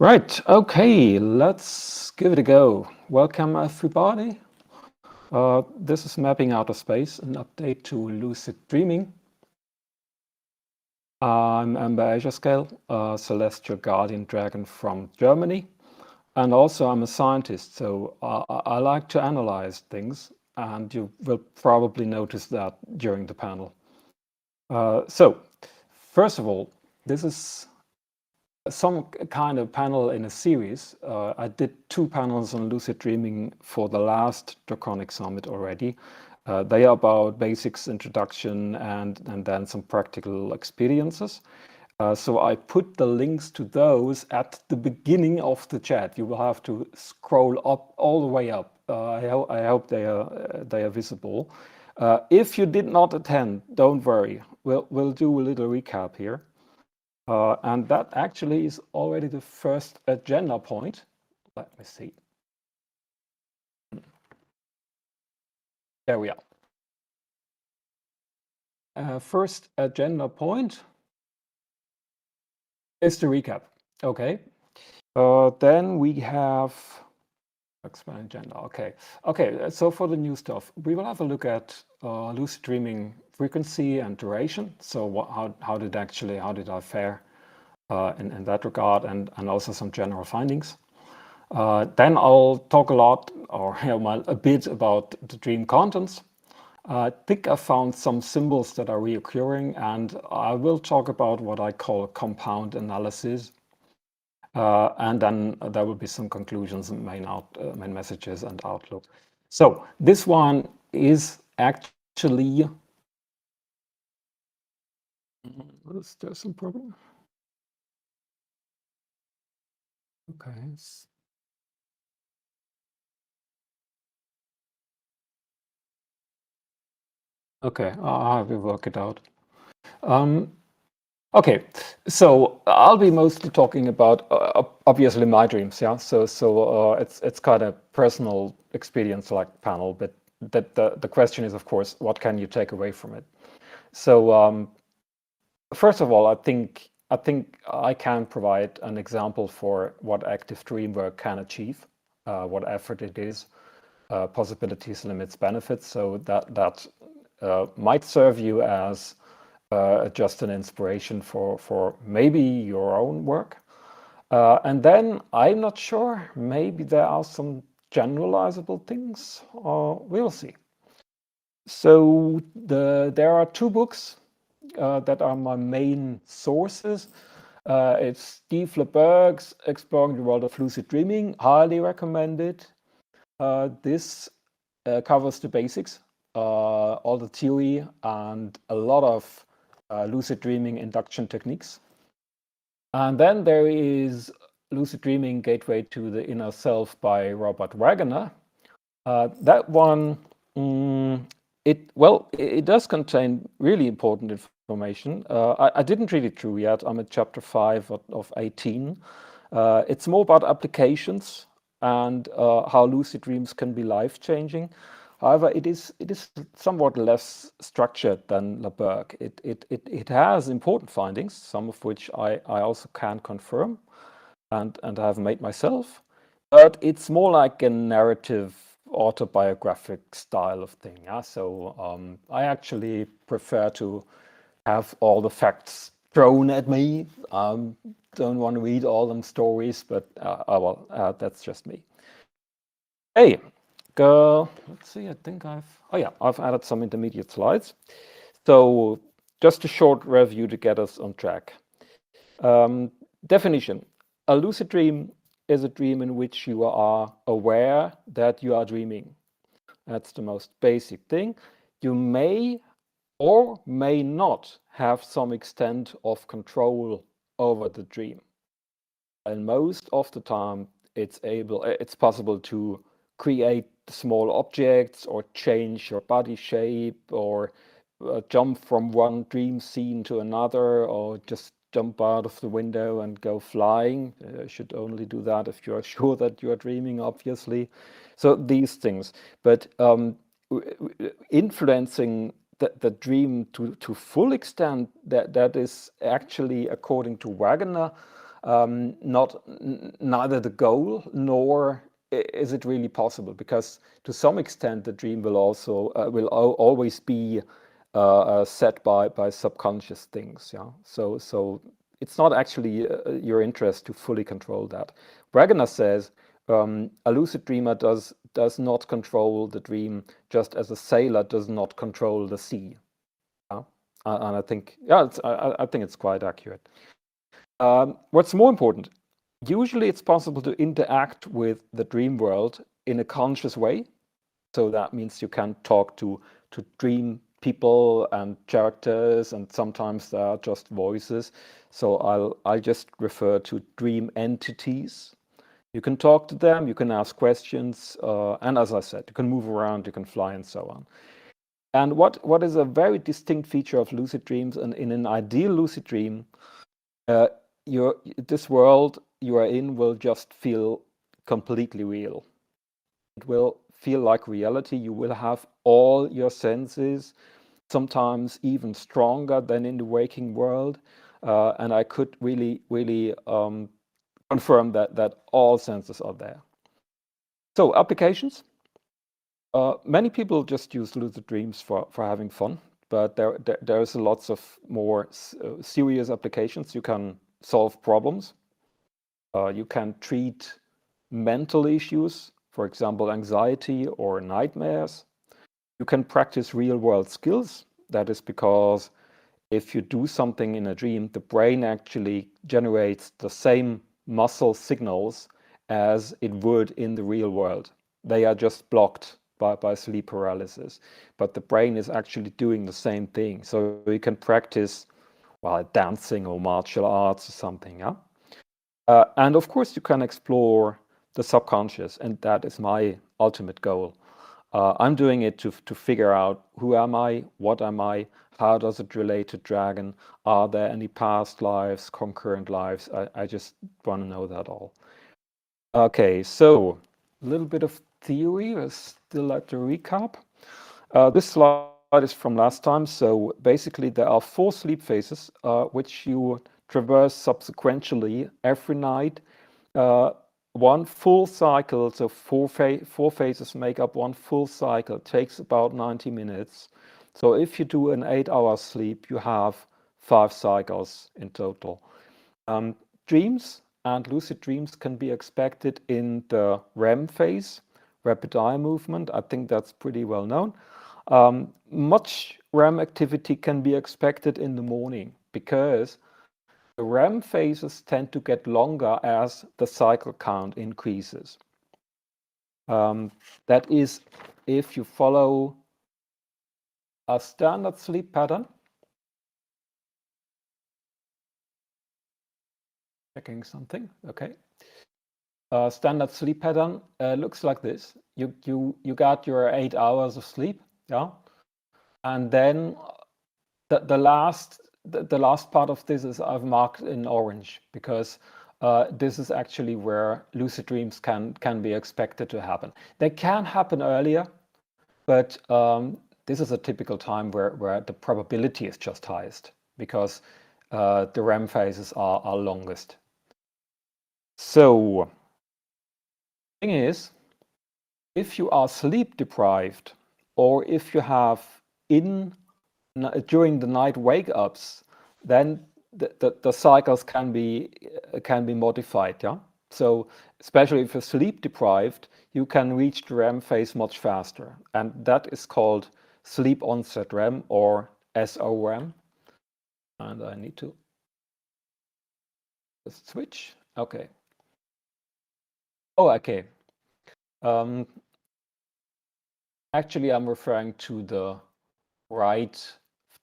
Right, okay, let's give it a go. Welcome everybody. This is Mapping Outer Space, an update to lucid dreaming. I'm Azurescale, a celestial guardian dragon from Germany. And also I'm a scientist, so I like to analyze things, and you will probably notice that during the panel. So, first of all, this is some kind of panel in a series. I did 2 panels on lucid dreaming for the last Draconic Summit already. They are about basics, introduction, and then some practical experiences. So I put the links to those at the beginning of the chat. You will have to scroll up all the way up. I hope they are visible. If you did not attend, don't worry. We'll do a little recap here. And that actually is already the first agenda point. Let me see. There we are. First agenda point is the recap. Okay. Then we have expand agenda. Okay. Okay. So for the new stuff, we will have a look at lucid dreaming frequency and duration. So how did I fare in that regard, and also some general findings. Then I'll talk a lot, or a bit, about the dream contents. I think I found some symbols that are reoccurring, and I will talk about what I call compound analysis. And then there will be some conclusions and main messages and outlook. So this one is actually. Is there some problem? Okay. Okay, I will work it out. Okay, so I'll be mostly talking about obviously my dreams, yeah. So it's kind of personal experience like panel, but the question is, of course, what can you take away from it? So first of all, I think I can provide an example for what active dream work can achieve, what effort it is, possibilities, limits, benefits. So that might serve you as just an inspiration for maybe your own work. And then I'm not sure, maybe there are some generalizable things, we'll see. So there are 2 books that are my main sources. It's Steve LeBerg's Exploring the World of Lucid Dreaming, highly recommended. This covers the basics, all the theory, and a lot of lucid dreaming induction techniques. And then there is Lucid Dreaming Gateway to the Inner Self by Robert Wagner. That one, it does contain really important information. I didn't read it through yet. I'm at chapter 5 of 18. It's more about applications and how lucid dreams can be life-changing. However, it is somewhat less structured than LeBerg. It has important findings, some of which I also can confirm and I have made myself, but it's more like a narrative autobiographic style of thing. Yeah? So I actually prefer to have all the facts thrown at me. Don't want to read all them stories, but that's just me. Hey. Let's see, I think I've added some intermediate slides. So just a short review to get us on track. Definition: a lucid dream is a dream in which you are aware that you are dreaming. That's the most basic thing. You may or may not have some extent of control over the dream. And most of the time it's possible to create small objects or change your body shape or jump from one dream scene to another, or just jump out of the window and go flying. You should only do that if you are sure that you are dreaming, obviously. So these things, but influencing the dream to full extent, that is actually, according to Wagner, neither the goal nor is it really possible, because to some extent the dream will also always be set by subconscious things. Yeah, so it's not actually your interest to fully control that. Wegener says a lucid dreamer does not control the dream, just as a sailor does not control the sea. Yeah? And I think, yeah, I think it's quite accurate. What's more important, usually it's possible to interact with the dream world in a conscious way. So that means you can talk to dream people and characters, and sometimes they are just voices. So I'll just refer to dream entities. You can talk to them, you can ask questions, and as I said, you can move around, you can fly, and so on. And what is a very distinct feature of lucid dreams, and in an ideal lucid dream, this world you are in will just feel completely real. It will feel like reality. You will have all your senses, sometimes even stronger than in the waking world. And I could really confirm that all senses are there. So applications. Many people just use lucid dreams for having fun, but there's lots of more serious applications. You can solve problems. You can treat mental issues, for example, anxiety or nightmares. You can practice real-world skills. That is because if you do something in a dream, the brain actually generates the same muscle signals as it would in the real world. They are just blocked by sleep paralysis, but the brain is actually doing the same thing. So you can practice, well, dancing or martial arts or something. Yeah? And of course, you can explore the subconscious, and that is my ultimate goal. I'm doing it to figure out who am I, what am I, how does it relate to Dragon, are there any past lives, concurrent lives? I just want to know that all. Okay, so a little bit of theory. I still like to recap. This slide is from last time. So basically there are 4 sleep phases, which you traverse subsequently every night. One full cycle, so four phases make up one full cycle, takes about 90 minutes. So if you do an 8-hour sleep, you have 5 cycles in total. Dreams and lucid dreams can be expected in the REM phase, rapid eye movement. I think that's pretty well known. Much REM activity can be expected in the morning because the REM phases tend to get longer as the cycle count increases. That is, if you follow a standard sleep pattern. Checking something, okay. Standard sleep pattern looks like this. You got your 8 hours of sleep, yeah, and then the last part of this is I've marked in orange because this is actually where lucid dreams can be expected to happen. They can happen earlier, but this is a typical time where the probability is just highest because the REM phases are longest. So the thing is, if you are sleep deprived or if you have during the night wake-ups, then the cycles can be modified. Yeah. So especially if you're sleep deprived, you can reach the REM phase much faster, and that is called sleep onset REM or SOREM. And I need to switch. Okay. Oh, okay. Actually, I'm referring to the right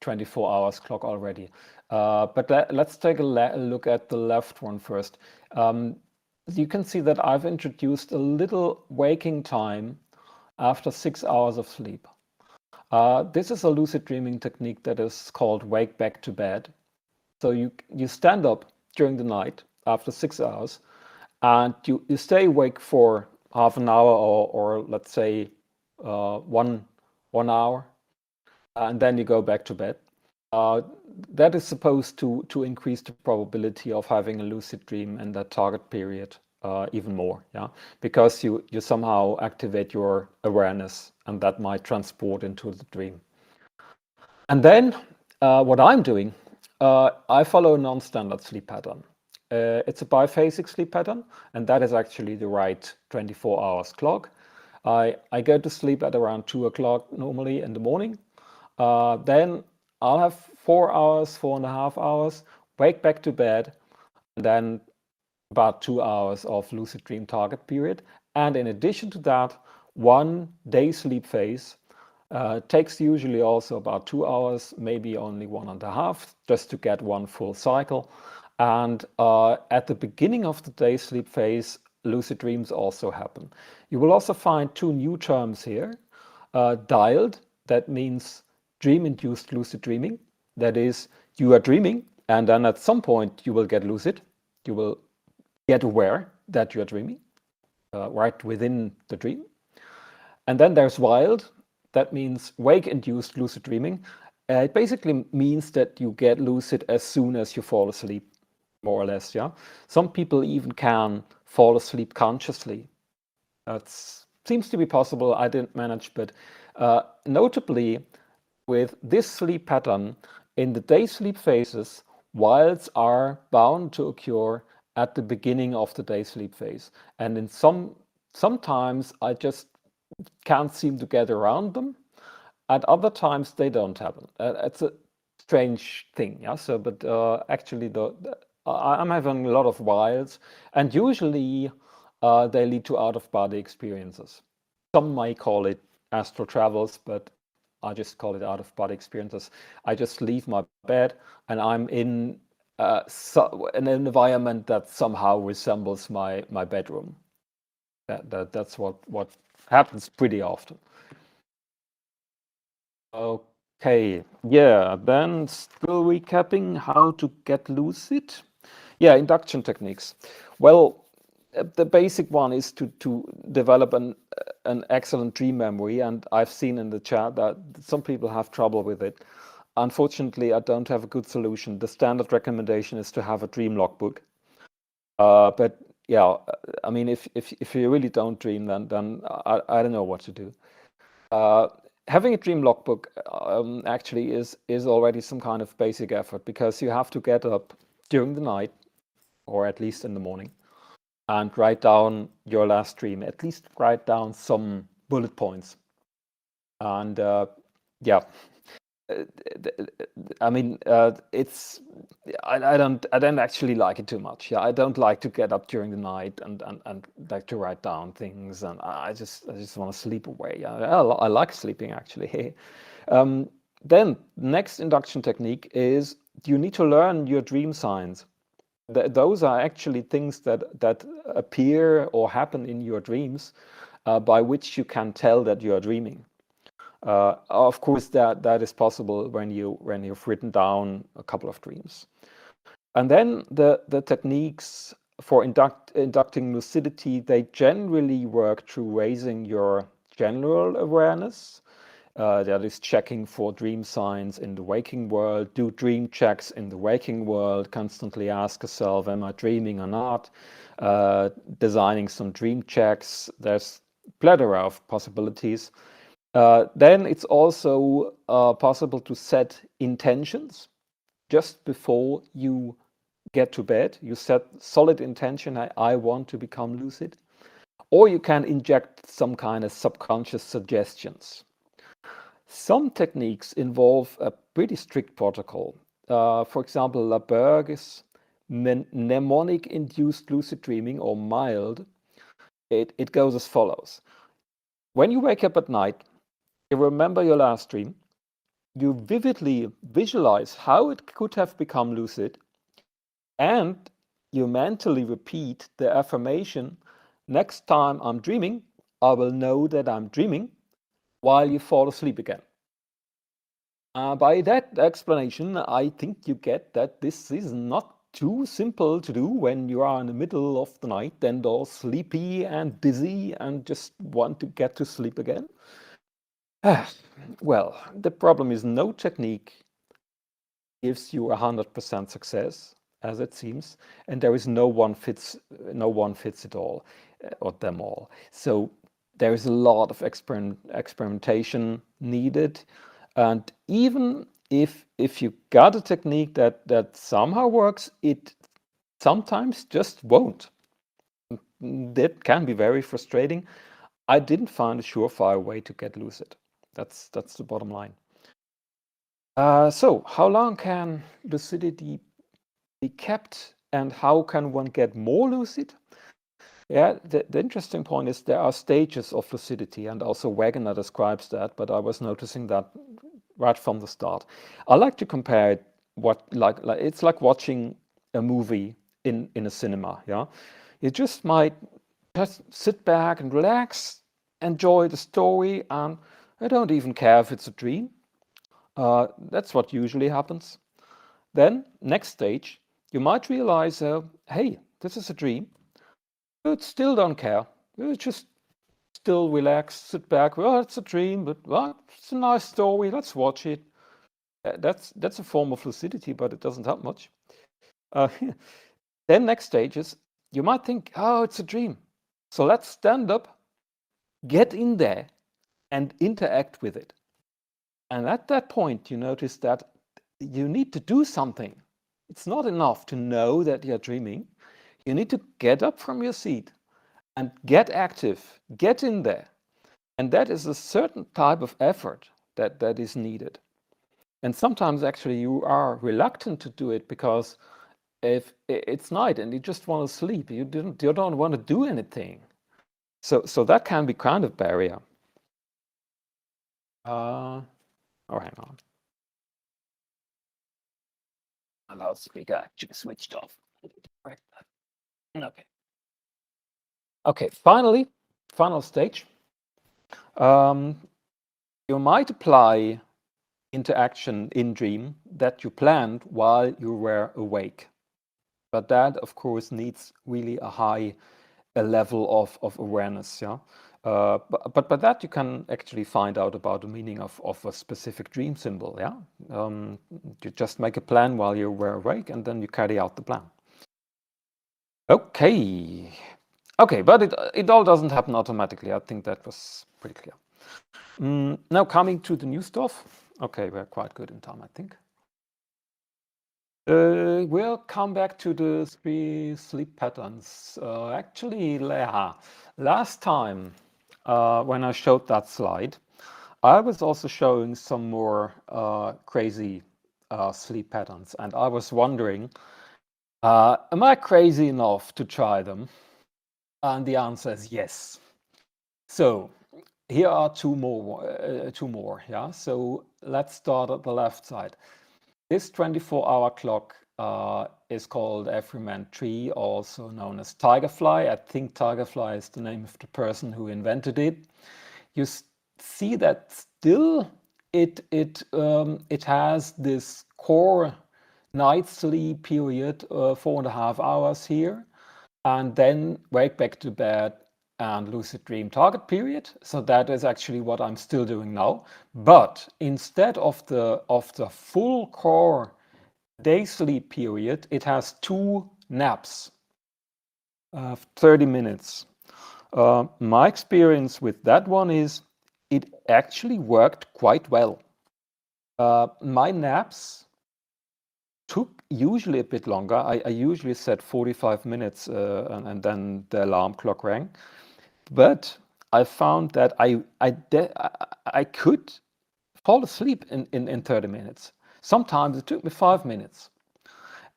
24 hours clock already. But let's take a look at the left one first. You can see that I've introduced a little waking time after 6 hours of sleep. This is a lucid dreaming technique that is called wake back to bed. So you stand up during the night after 6 hours and you stay awake for half an hour or let's say 1 hour, and then you go back to bed. That is supposed to increase the probability of having a lucid dream in that target period even more, yeah, because you somehow activate your awareness, and that might transport into the dream. And then what I'm doing, I follow a non-standard sleep pattern. It's a biphasic sleep pattern, and that is actually the right 24 hours clock. I go to sleep at around 2 o'clock normally in the morning. Then I'll have 4 hours, 4.5 hours, wake back to bed, and then about 2 hours of lucid dream target period. And in addition to that, 1 day sleep phase takes usually also about 2 hours, maybe only 1.5, just to get one full cycle. And at the beginning of the day sleep phase, lucid dreams also happen. You will also find 2 new terms here. Dialed, that means dream-induced lucid dreaming. That is, you are dreaming, and then at some point you will get lucid. You will get aware that you are dreaming right within the dream. And then there's wild. That means wake-induced lucid dreaming. It basically means that you get lucid as soon as you fall asleep, more or less. Yeah. Some people even can fall asleep consciously. That seems to be possible. I didn't manage, but notably, with this sleep pattern, in the day sleep phases, wilds are bound to occur at the beginning of the day sleep phase, and in sometimes I just can't seem to get around them. At other times they don't happen. It's a strange thing, yeah. So, but actually, I'm having a lot of wilds, and usually they lead to out-of-body experiences. Some might call it astral travels, but I just call it out-of-body experiences. I just leave my bed and I'm in an environment that somehow resembles my bedroom. That's what happens pretty often. Okay, yeah, then still recapping how to get lucid. Yeah, induction techniques. Well, the basic one is to develop an excellent dream memory, and I've seen in the chat that some people have trouble with it. Unfortunately, I don't have a good solution. The standard recommendation is to have a dream logbook. But yeah, I mean, if you really don't dream, then I don't know what to do. Having a dream logbook actually is already some kind of basic effort, because you have to get up during the night, or at least in the morning, and write down your last dream. At least write down some bullet points. And yeah, I mean, it's I don't actually like it too much. Yeah, I don't like to get up during the night and like to write down things, and I just want to sleep away. I like sleeping actually. Then next induction technique is you need to learn your dream signs. Those are actually things that appear or happen in your dreams, by which you can tell that you are dreaming. Of course, that is possible when you've written down a couple of dreams. And then the techniques for inducting lucidity, they generally work through raising your general awareness. That is checking for dream signs in the waking world, do dream checks in the waking world, constantly ask yourself, am I dreaming or not? Designing some dream checks. There's plethora of possibilities. Then it's also possible to set intentions just before you get to bed. You set solid intention, I want to become lucid. Or you can inject some kind of subconscious suggestions. Some techniques involve a pretty strict protocol. For example, LaBerge's mnemonic-induced lucid dreaming, or mild, it goes as follows. When you wake up at night, you remember your last dream, you vividly visualize how it could have become lucid, and you mentally repeat the affirmation, next time I'm dreaming, I will know that I'm dreaming, while you fall asleep again. By that explanation, I think you get that this is not too simple to do when you are in the middle of the night and all sleepy and dizzy and just want to get to sleep again. Well, the problem is no technique gives you 100% success, as it seems, and there is no one fits it all, or them all. So there is a lot of experimentation needed, and even if you got a technique that somehow works, it sometimes just won't. That can be very frustrating. I didn't find a surefire way to get lucid. That's the bottom line. So how long can lucidity be kept, and how can one get more lucid? Yeah, the interesting point is there are stages of lucidity, and also Wegener describes that, but I was noticing that right from the start. I like to compare it like it's like watching a movie in a cinema. Yeah, you just might just sit back and relax, enjoy the story, and I don't even care if it's a dream. That's what usually happens. Then, next stage, you might realize, hey, this is a dream. But still don't care. You just still relax, sit back. Well, it's a dream, but well, it's a nice story. Let's watch it. That's a form of lucidity, but it doesn't help much. Then next stage is you might think, oh, it's a dream. So let's stand up, get in there, and interact with it. And at that point, you notice that you need to do something. It's not enough to know that you're dreaming. You need to get up from your seat and get active, get in there. And that is a certain type of effort that is needed. And sometimes actually you are reluctant to do it because if it's night and you just want to sleep, you don't want to do anything. So that can be kind of barrier. Oh, hang on. My loudspeaker actually switched off. Okay. Okay, final stage. You might apply interaction in dream that you planned while you were awake. But that, of course, needs really a level of awareness. Yeah. But that you can actually find out about the meaning of a specific dream symbol. Yeah. You just make a plan while you were awake, and then you carry out the plan. Okay. Okay, but it all doesn't happen automatically. I think that was pretty clear. Now coming to the new stuff. Okay, we're quite good in time, I think. We'll come back to the 3 sleep patterns. Actually, last time when I showed that slide, I was also showing some more crazy sleep patterns, and I was wondering, am I crazy enough to try them? And the answer is yes. So here are two more. Yeah. So let's start at the left side. This 24-hour clock is called Everyman Tree, also known as Tigerfly. I think Tigerfly is the name of the person who invented it. You see that still it has this core night sleep period, 4.5 hours here, and then wake back to bed and lucid dream target period. So that is actually what I'm still doing now. But instead of the full core day sleep period, it has 2 naps of 30 minutes. My experience with that one is it actually worked quite well. My naps took usually a bit longer. I usually set 45 minutes and then the alarm clock rang. But I found that I could fall asleep in 30 minutes. Sometimes it took me 5 minutes.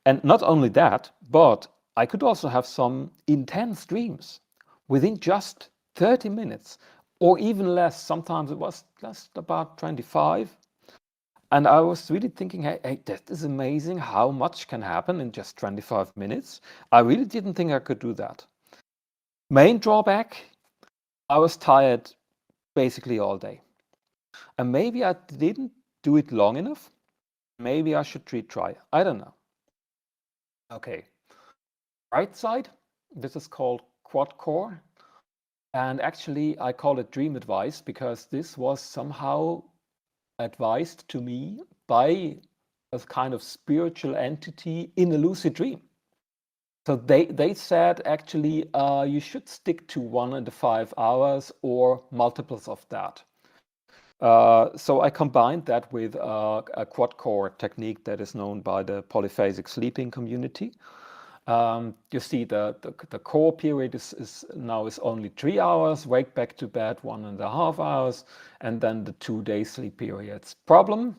And not only that, but I could also have some intense dreams within just 30 minutes or even less. Sometimes it was just about 25. And I was really thinking, hey, that is amazing how much can happen in just 25 minutes. I really didn't think I could do that. Main drawback, I was tired basically all day. And maybe I didn't do it long enough. Maybe I should retry. I don't know. Okay. Right side, this is called quad core. And actually, I call it dream advice because this was somehow advised to me by a kind of spiritual entity in a lucid dream. So they said actually you should stick to 1 and 5 hours or multiples of that. So I combined that with a quad core technique that is known by the polyphasic sleeping community. You see the core period is only 3 hours, wake back to bed 1.5 hours, and then the 2-day sleep periods. Problem?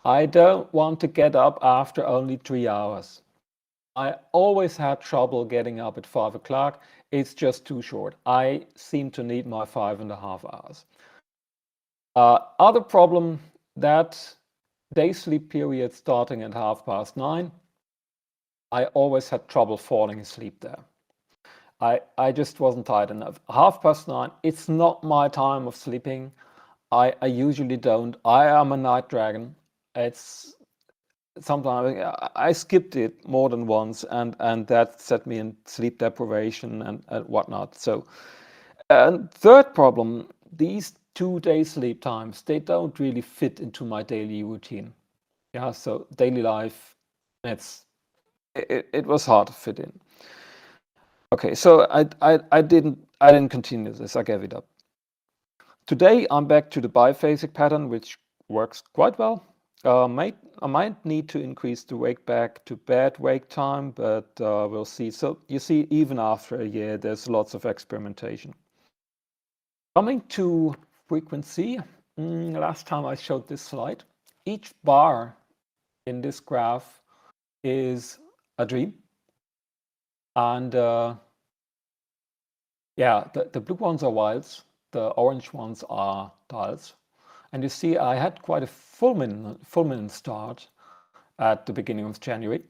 I don't want to get up after only 3 hours. I always had trouble getting up at 5 o'clock. It's just too short. I seem to need my 5.5 hours. Other problem, that day sleep period starting at 9:30, I always had trouble falling asleep there. I just wasn't tired enough. 9:30, it's not my time of sleeping. I usually don't. I am a night dragon. It's sometimes I skipped it more than once, and that set me in sleep deprivation and whatnot. So, and third problem, these 2-day sleep times, they don't really fit into my daily routine. Yeah, so daily life, it was hard to fit in. Okay, so I didn't continue this. I gave it up. Today I'm back to the biphasic pattern, which works quite well. I might need to increase the wake back to bed wake time, but we'll see. So you see, even after a year, there's lots of experimentation. Coming to frequency, last time I showed this slide. Each bar in this graph is a dream. And yeah, the blue ones are wilds, the orange ones are dials. And you see, I had quite a full moon start at the beginning of January.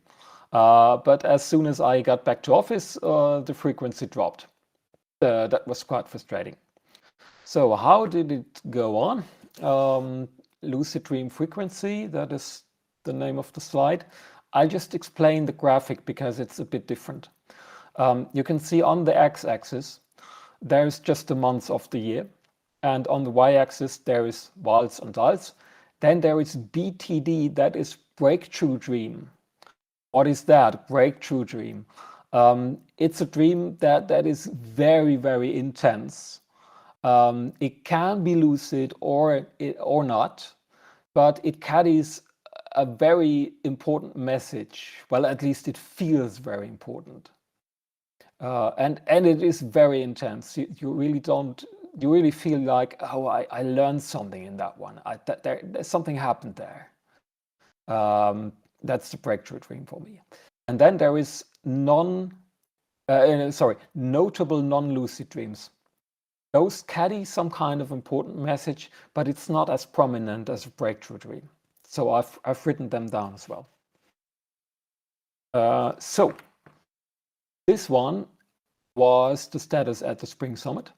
But as soon as I got back to office, the frequency dropped. That was quite frustrating. So how did it go on? Lucid dream frequency, that is the name of the slide. I'll just explain the graphic because it's a bit different. You can see on the x-axis, there's just the months of the year. And on the y-axis, there is wilds and dials. Then there is BTD, that is breakthrough dream. What is that? Breakthrough dream. It's a dream that is very, very intense. It can be lucid or not, but it carries a very important message. Well, at least it feels very important. And it is very intense. You really feel like, oh, I learned something in that one. There's something happened there. That's the breakthrough dream for me. And then there is notable non-lucid dreams. Those carry some kind of important message, but it's not as prominent as a breakthrough dream. So I've written them down as well. So this one was the status at the Spring Summit.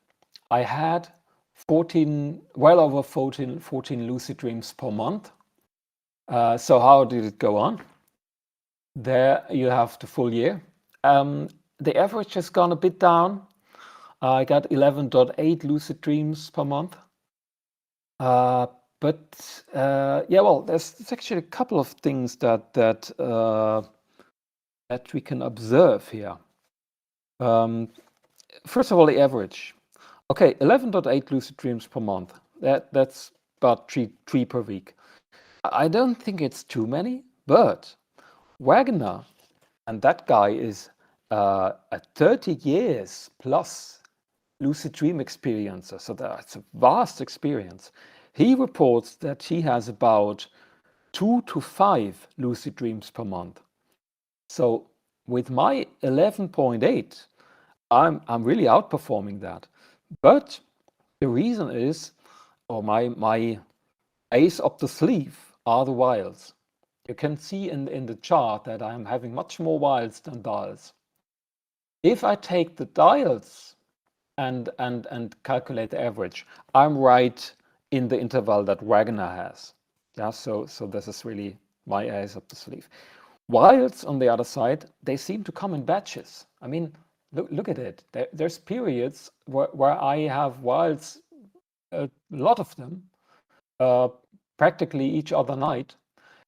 I had 14 lucid dreams per month. So how did it go on? There you have the full year. The average has gone a bit down. I got 11.8 lucid dreams per month. Yeah, well, there's actually a couple of things that we can observe here. First of all, the average. Okay, 11.8 lucid dreams per month. That's about three per week. I don't think it's too many, but Wagner, and that guy is a 30 years plus lucid dream experiencer, so that's a vast experience. He reports that he has about 2 to 5 lucid dreams per month. So with my 11.8, I'm really outperforming that. But the reason is, or my ace up the sleeve are the wilds. You can see in the chart that I'm having much more wilds than dials. If I take the dials and calculate the average, I'm right in the interval that Wagner has. Yeah, so this is really my ace up the sleeve. Wilds, on the other side, they seem to come in batches. I mean, look at it. There's periods where I have wilds, a lot of them, practically each other night.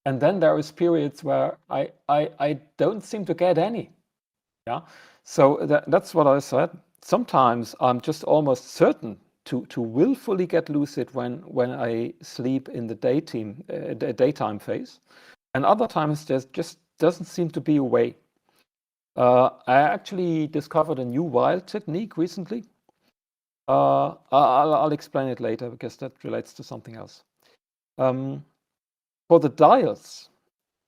And then there is periods where I don't seem to get any. Yeah. So that's what I said. Sometimes I'm just almost certain to willfully get lucid when I sleep in the daytime phase, and other times there just doesn't seem to be a way. I actually discovered a new wild technique recently. I'll explain it later because that relates to something else. For the dials,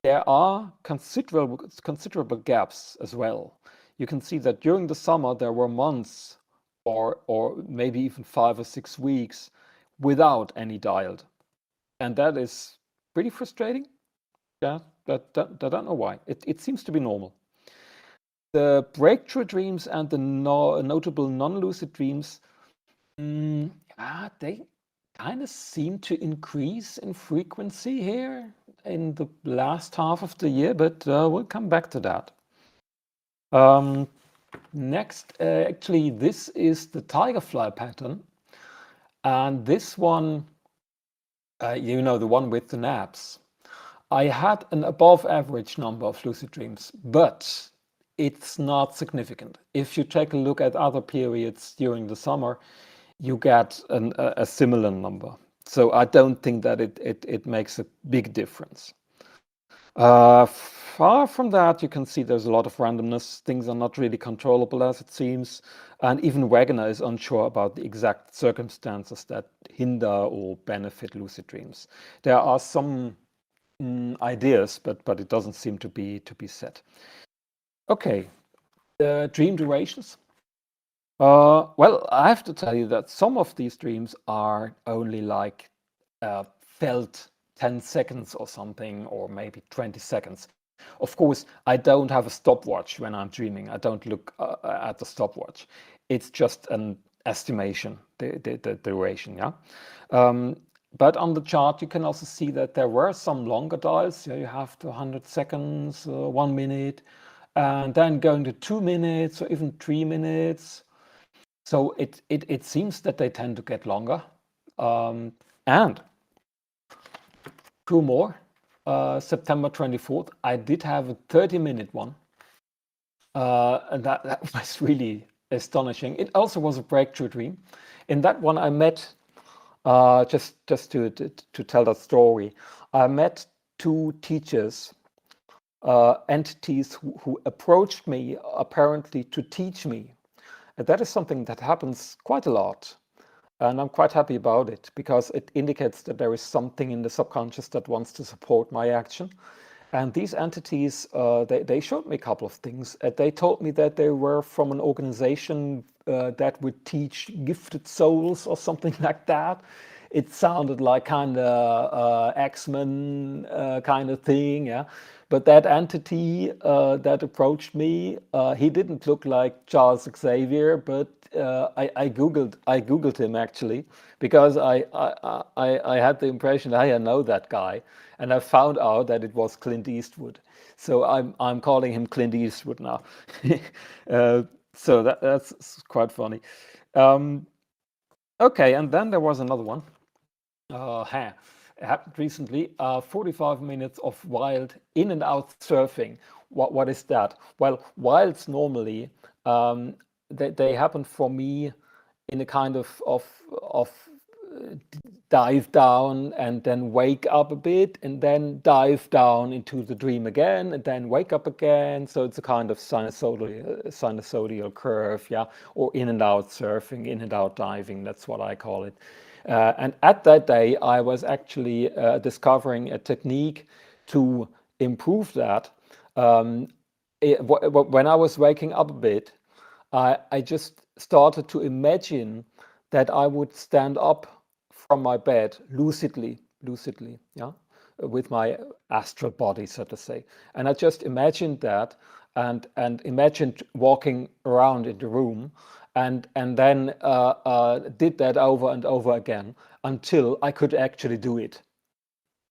there are considerable gaps as well. You can see that during the summer there were months or maybe even 5 or 6 weeks without any dialed, and that is pretty frustrating. Yeah, I don't know why. It seems to be normal. The breakthrough dreams and the notable non-lucid dreams, they kind of seem to increase in frequency here in the last half of the year, but we'll come back to that. Next, actually, this is the Tigerfly pattern, and this one, the one with the naps. I had an above average number of lucid dreams, but it's not significant. If you take a look at other periods during the summer, you get a similar number. So I don't think that it makes a big difference. Far from that, you can see there's a lot of randomness. Things are not really controllable as it seems. And even Wagner is unsure about the exact circumstances that hinder or benefit lucid dreams. There are some ideas, but it doesn't seem to be set. Okay, the dream durations. Well, I have to tell you that some of these dreams are only like felt 10 seconds or something, or maybe 20 seconds. Of course, I don't have a stopwatch when I'm dreaming. I don't look at the stopwatch. It's just an estimation, the duration, yeah? But on the chart, you can also see that there were some longer dials. You have to 100 seconds, 1 minute, and then going to 2 minutes or even 3 minutes. So it seems that they tend to get longer. And two more. September 24th, I did have a 30-minute one. And that was really astonishing. It also was a breakthrough dream. In that one, I met, just to tell that story, I met two teachers, entities who approached me apparently to teach me. And that is something that happens quite a lot. And I'm quite happy about it because it indicates that there is something in the subconscious that wants to support my action. And these entities, they showed me a couple of things. They told me that they were from an organization that would teach gifted souls or something like that. It sounded like kind of X-Men kind of thing, yeah. But that entity that approached me, he didn't look like Charles Xavier, but I googled him actually because I had the impression, hey, I know that guy, and I found out that it was Clint Eastwood. So I'm calling him Clint Eastwood now. So that's quite funny. Okay, and then there was another one. It happened recently. 45 minutes of wild in and out surfing. What is that? Well, wilds normally they happen for me in a kind of dive down and then wake up a bit and then dive down into the dream again and then wake up again. So it's a kind of sinusoidal curve, yeah, or in and out surfing, in and out diving. That's what I call it. And at that day, I was actually discovering a technique to improve that. When I was waking up a bit, I just started to imagine that I would stand up from my bed lucidly, yeah, with my astral body, so to say. And I just imagined that and imagined walking around in the room and then did that over and over again until I could actually do it.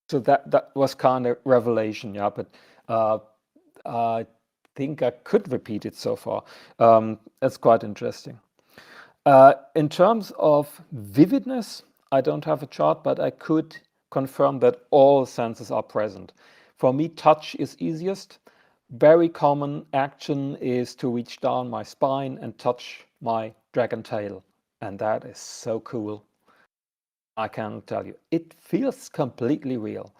So that was kind of revelation, yeah. But I think I could repeat it so far. That's quite interesting. In terms of vividness, I don't have a chart, but I could confirm that all senses are present. For me, touch is easiest. Very common action is to reach down my spine and touch my dragon tail. And that is so cool. I can tell you, it feels completely real.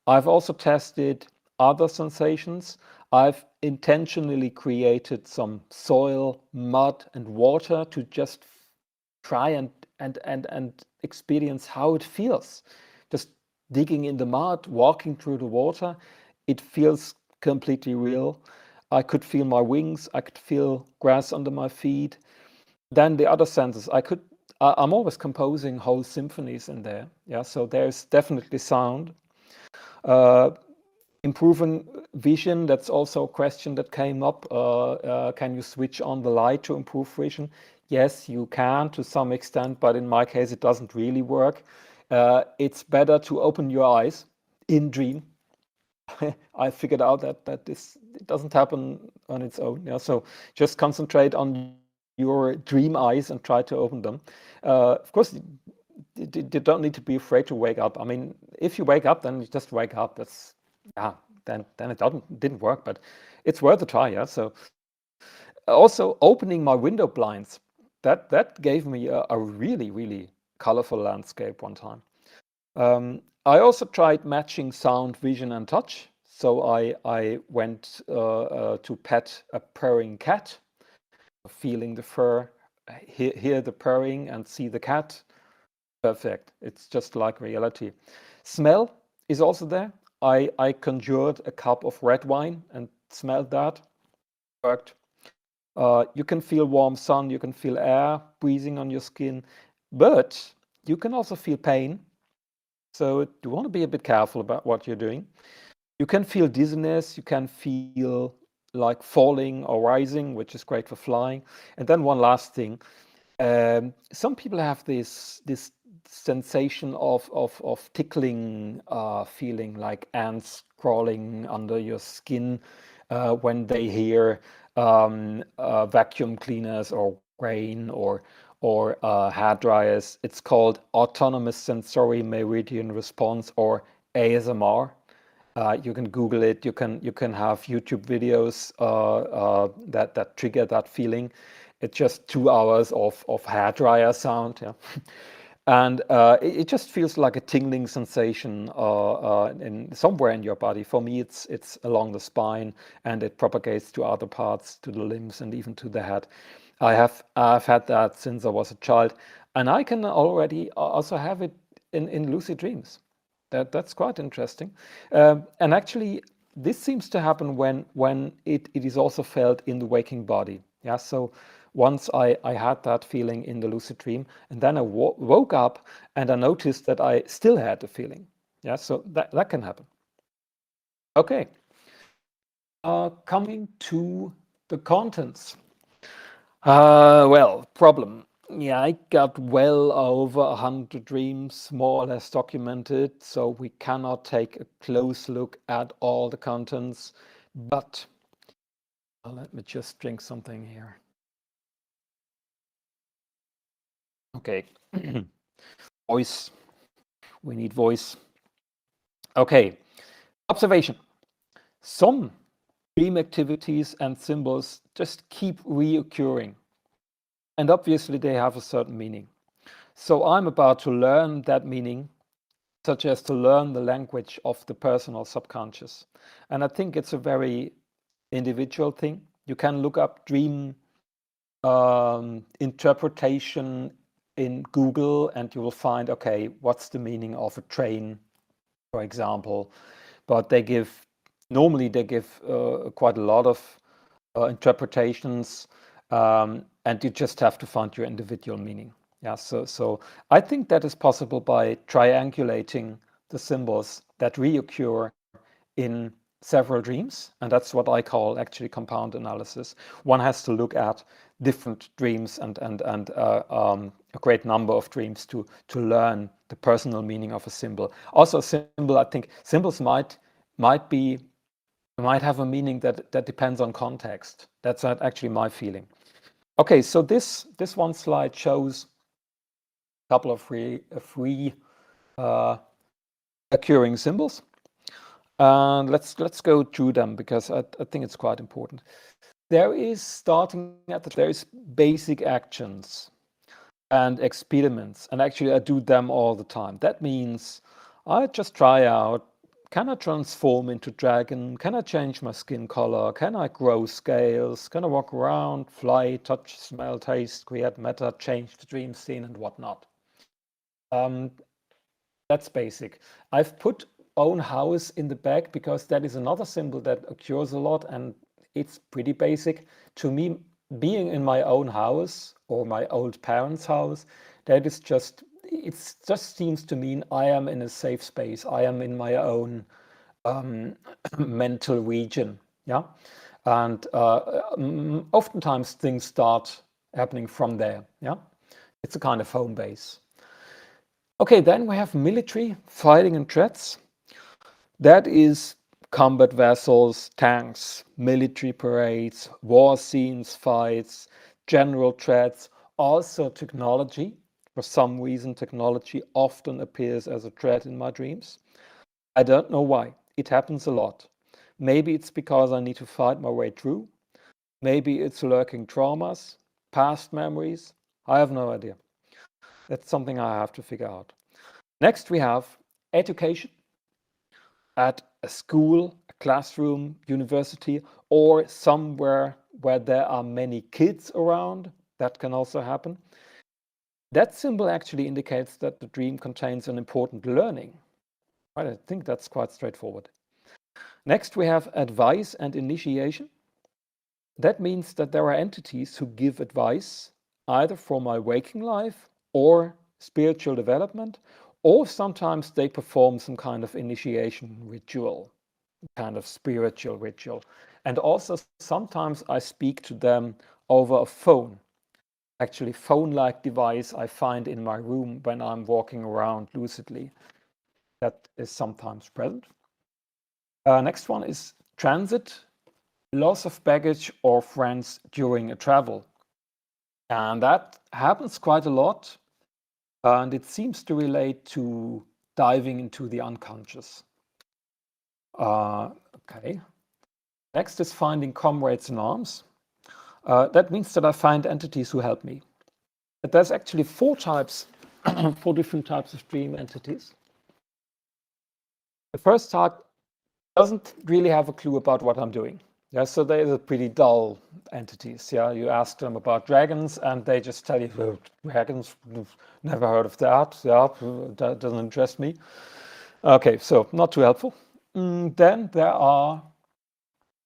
I've also tested other sensations. I've intentionally created some soil, mud, and water to just try and experience how it feels. Just digging in the mud, walking through the water, it feels completely real. I could feel my wings, I could feel grass under my feet. Then the other senses, I'm always composing whole symphonies in there. Yeah, so there's definitely sound. Improving vision, that's also a question that came up. Can you switch on the light to improve vision? Yes, you can to some extent, but in my case, it doesn't really work. It's better to open your eyes in dream. I figured out that it doesn't happen on its own. Yeah, so just concentrate on your dream eyes and try to open them. Of course, you don't need to be afraid to wake up. I mean, if you wake up, then you just wake up. That's yeah. Then it didn't work, but it's worth a try. Yeah. So also opening my window blinds, that gave me a really colorful landscape one time. I also tried matching sound, vision, and touch. So I went to pet a purring cat, feeling the fur, hear the purring, and see the cat. Perfect. It's just like reality. Smell is also there. I conjured a cup of red wine and smelled that. Worked. You can feel warm sun, you can feel air breathing on your skin, but you can also feel pain. So you want to be a bit careful about what you're doing. You can feel dizziness, you can feel like falling or rising, which is great for flying. And then one last thing. Some people have this sensation of tickling feeling, like ants crawling under your skin when they hear vacuum cleaners or rain or hair dryers. It's called autonomous sensory meridian response, or ASMR. You can Google it. You can have YouTube videos that trigger that feeling. It's just 2 hours of hair dryer sound, yeah. And it just feels like a tingling sensation in somewhere in your body. For me, it's along the spine, and it propagates to other parts, to the limbs, and even to the head. I've had that since I was a child, and I can already also have it in lucid dreams. That's quite interesting. And actually, this seems to happen when it is also felt in the waking body. Yeah. So once I had that feeling in the lucid dream, and then I woke up and I noticed that I still had the feeling. Yeah. So that can happen. Okay. Coming to the contents. Well, problem. Yeah, I got well over 100 dreams, more or less documented, so we cannot take a close look at all the contents. But let me just drink something here. Okay. Voice. We need voice. Okay. Observation. Some dream activities and symbols just keep reoccurring. And obviously, they have a certain meaning. So I'm about to learn that meaning, such as to learn the language of the personal subconscious. And I think it's a very individual thing. You can look up dream interpretation in Google, and you will find, okay, what's the meaning of a train, for example. But normally they give quite a lot of interpretations, and you just have to find your individual meaning. Yeah, so I think that is possible by triangulating the symbols that reoccur in several dreams, and that's what I call actually compound analysis. One has to look at different dreams and a great number of dreams to learn the personal meaning of a symbol. Also, a symbol, I think symbols might have a meaning that depends on context. That's actually my feeling. Okay, so this one slide shows a couple of free occurring symbols. And let's go through them because I think it's quite important. There is there is basic actions and experiments, and actually I do them all the time. That means I just try out, can I transform into dragon? Can I change my skin color? Can I grow scales? Can I walk around, fly, touch, smell, taste, create matter, change the dream scene and whatnot? That's basic. I've put own house in the back because that is another symbol that occurs a lot and it's pretty basic. To me, being in my own house or my old parents' house, that is just, it just seems to mean I am in a safe space. I am in my own mental region. Yeah. And oftentimes things start happening from there. Yeah. It's a kind of home base. Okay, then we have military fighting and threats. That is combat vessels, tanks, military parades, war scenes, fights, general threats, also technology. For some reason, technology often appears as a threat in my dreams. I don't know why. It happens a lot. Maybe it's because I need to fight my way through. Maybe it's lurking traumas, past memories. I have no idea. That's something I have to figure out. Next, we have education at a school, a classroom, university, or somewhere where there are many kids around. That can also happen. That symbol actually indicates that the dream contains an important learning. Right, I think that's quite straightforward. Next, we have advice and initiation. That means that there are entities who give advice either for my waking life or spiritual development, or sometimes they perform some kind of initiation ritual, kind of spiritual ritual. And also sometimes I speak to them over a phone. Actually, phone-like device I find in my room when I'm walking around lucidly. That is sometimes present. Next one is transit, loss of baggage or friends during a travel. And that happens quite a lot. And it seems to relate to diving into the unconscious. Okay. Next is finding comrades in arms. That means that I find entities who help me. But there's actually four different types of dream entities. The first type doesn't really have a clue about what I'm doing. Yeah, so they're pretty dull entities. Yeah, you ask them about dragons and they just tell you, oh, dragons, never heard of that. Yeah, that doesn't interest me. Okay, so not too helpful. Then there are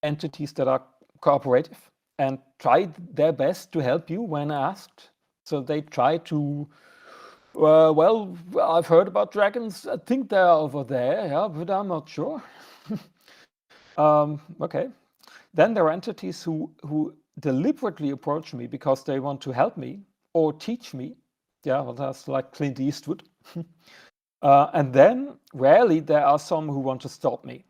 entities that are cooperative and try their best to help you when asked. So they try to, well, I've heard about dragons. I think they're over there, yeah, but I'm not sure. Okay. Then there are entities who deliberately approach me because they want to help me or teach me. Yeah, well, that's like Clint Eastwood. And then rarely there are some who want to stop me.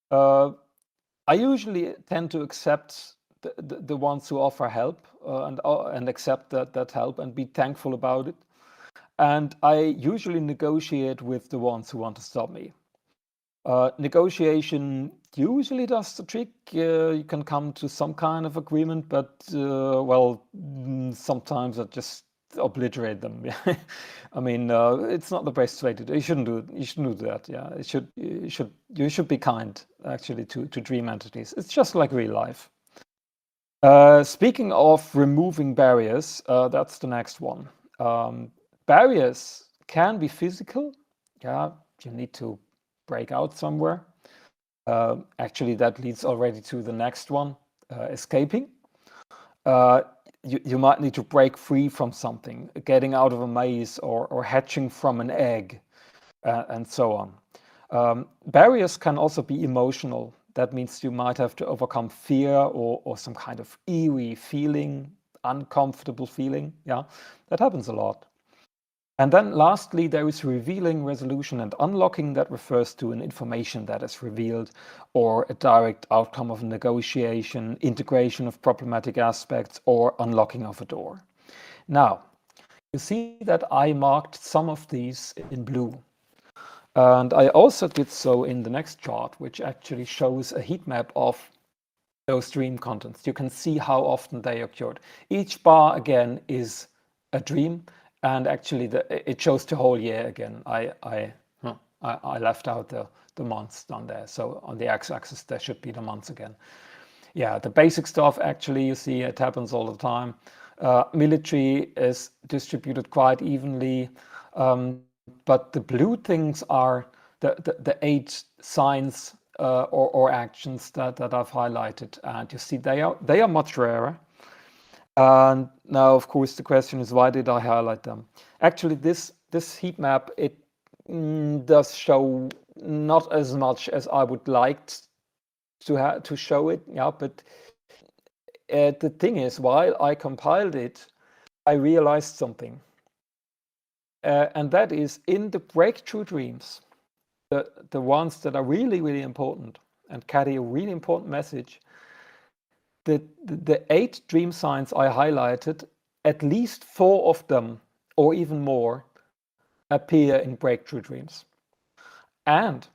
I usually tend to accept the ones who offer help and accept that help and be thankful about it. And I usually negotiate with the ones who want to stop me. Negotiation usually does the trick. You can come to some kind of agreement, but well, sometimes I just obliterate them. I mean, it's not the best way to do. You shouldn't do it. You shouldn't do that. Yeah, you should be kind actually to dream entities. It's just like real life. Speaking of removing barriers, that's the next one. Barriers can be physical. Yeah, you need to break out somewhere. Actually, that leads already to the next one, escaping. You might need to break free from something, getting out of a maze or hatching from an egg, and so on. Barriers can also be emotional. That means you might have to overcome fear or some kind of eerie feeling, uncomfortable feeling. Yeah, that happens a lot. And then lastly, there is revealing, resolution, and unlocking. That refers to an information that is revealed or a direct outcome of a negotiation, integration of problematic aspects, or unlocking of a door. Now, you see that I marked some of these in blue. And I also did so in the next chart, which actually shows a heat map of those dream contents. You can see how often they occurred. Each bar again is a dream, and actually it shows the whole year again. I left out the months down there, so on the x-axis there should be the months again. Yeah, the basic stuff, actually, you see it happens all the time. Military is distributed quite evenly, but the blue things are the 8 signs or actions that I've highlighted, and you see they are much rarer. And now, of course, the question is, why did I highlight them? Actually, this heat map, it does show not as much as I would like to show it, yeah, but the thing is, while I compiled it, I realized something. And that is, in the breakthrough dreams, the ones that are really, really important and carry a really important message, the 8 dream signs I highlighted, at least 4 of them, or even more, appear in breakthrough dreams. And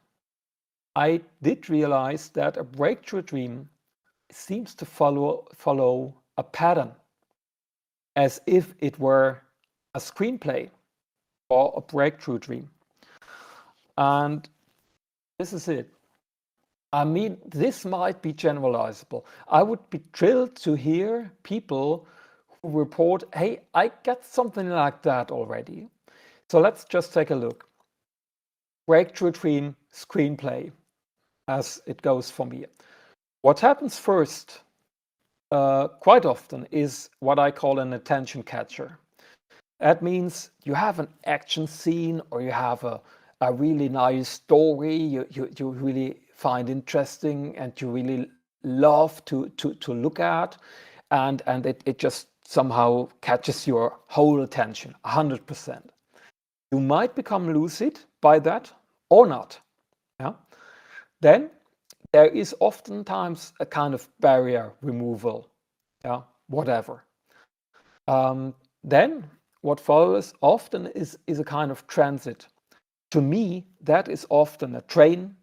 I did realize that a breakthrough dream seems to follow a pattern, as if it were a screenplay or a breakthrough dream. And this is it. I mean, this might be generalizable. I would be thrilled to hear people who report, hey, I got something like that already. So let's just take a look. Breakthrough dream screenplay, as it goes for me. What happens first, quite often, is what I call an attention catcher. That means you have an action scene, or you have a really nice story you really find interesting and you really love to look at, and it just somehow catches your whole attention 100%. You might become lucid by that or not. Yeah. Then there is oftentimes a kind of barrier removal. Yeah, whatever. Then what follows often is a kind of transit. To me, that is often a train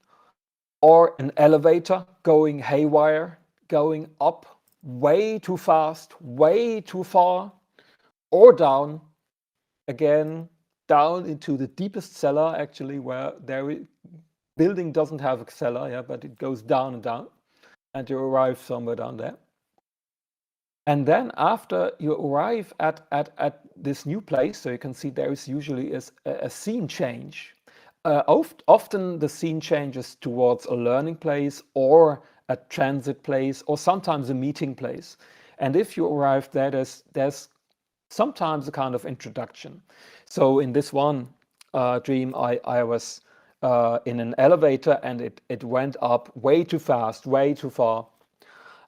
or an elevator going haywire, going up way too fast, way too far, or down again, down into the deepest cellar, actually, where building doesn't have a cellar, yeah, but it goes down and down, and you arrive somewhere down there. And then after you arrive at this new place, so you can see there is usually a scene change. Often the scene changes towards a learning place or a transit place or sometimes a meeting place. And if you arrive there, there's sometimes a kind of introduction. So in this one dream, I was in an elevator, and it went up way too fast, way too far.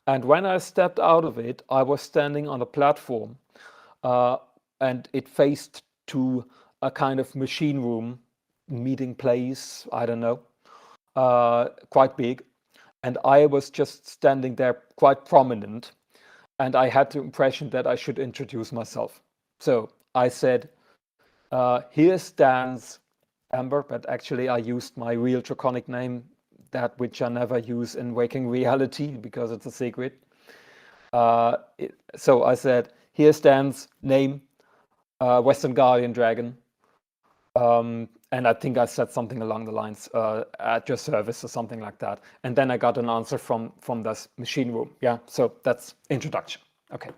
And when I stepped out of it, I was standing on a platform, and it faced to a kind of machine room, meeting place, I don't know, quite big. And I was just standing there quite prominent. And I had the impression that I should introduce myself. So I said, here stands Amber, but actually I used my real Draconic name, that which I never use in waking reality because it's a secret. So I said, here stands name, Western Guardian Dragon. And I think I said something along the lines, at your service or something like that. And then I got an answer from this machine room. Yeah, so that's introduction. Okay.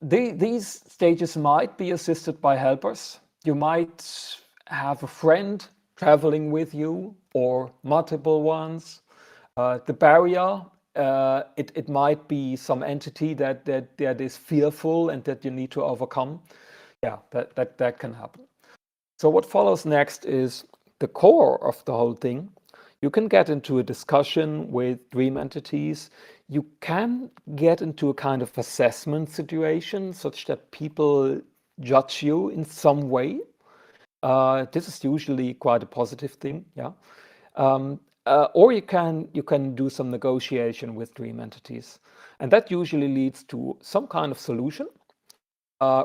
These stages might be assisted by helpers. You might have a friend traveling with you or multiple ones. The barrier, it might be some entity that is fearful and that you need to overcome. Yeah, that can happen. So what follows next is the core of the whole thing. You can get into a discussion with dream entities. You can get into a kind of assessment situation such that people judge you in some way. This is usually quite a positive thing, yeah. Or you can do some negotiation with dream entities, and that usually leads to some kind of solution,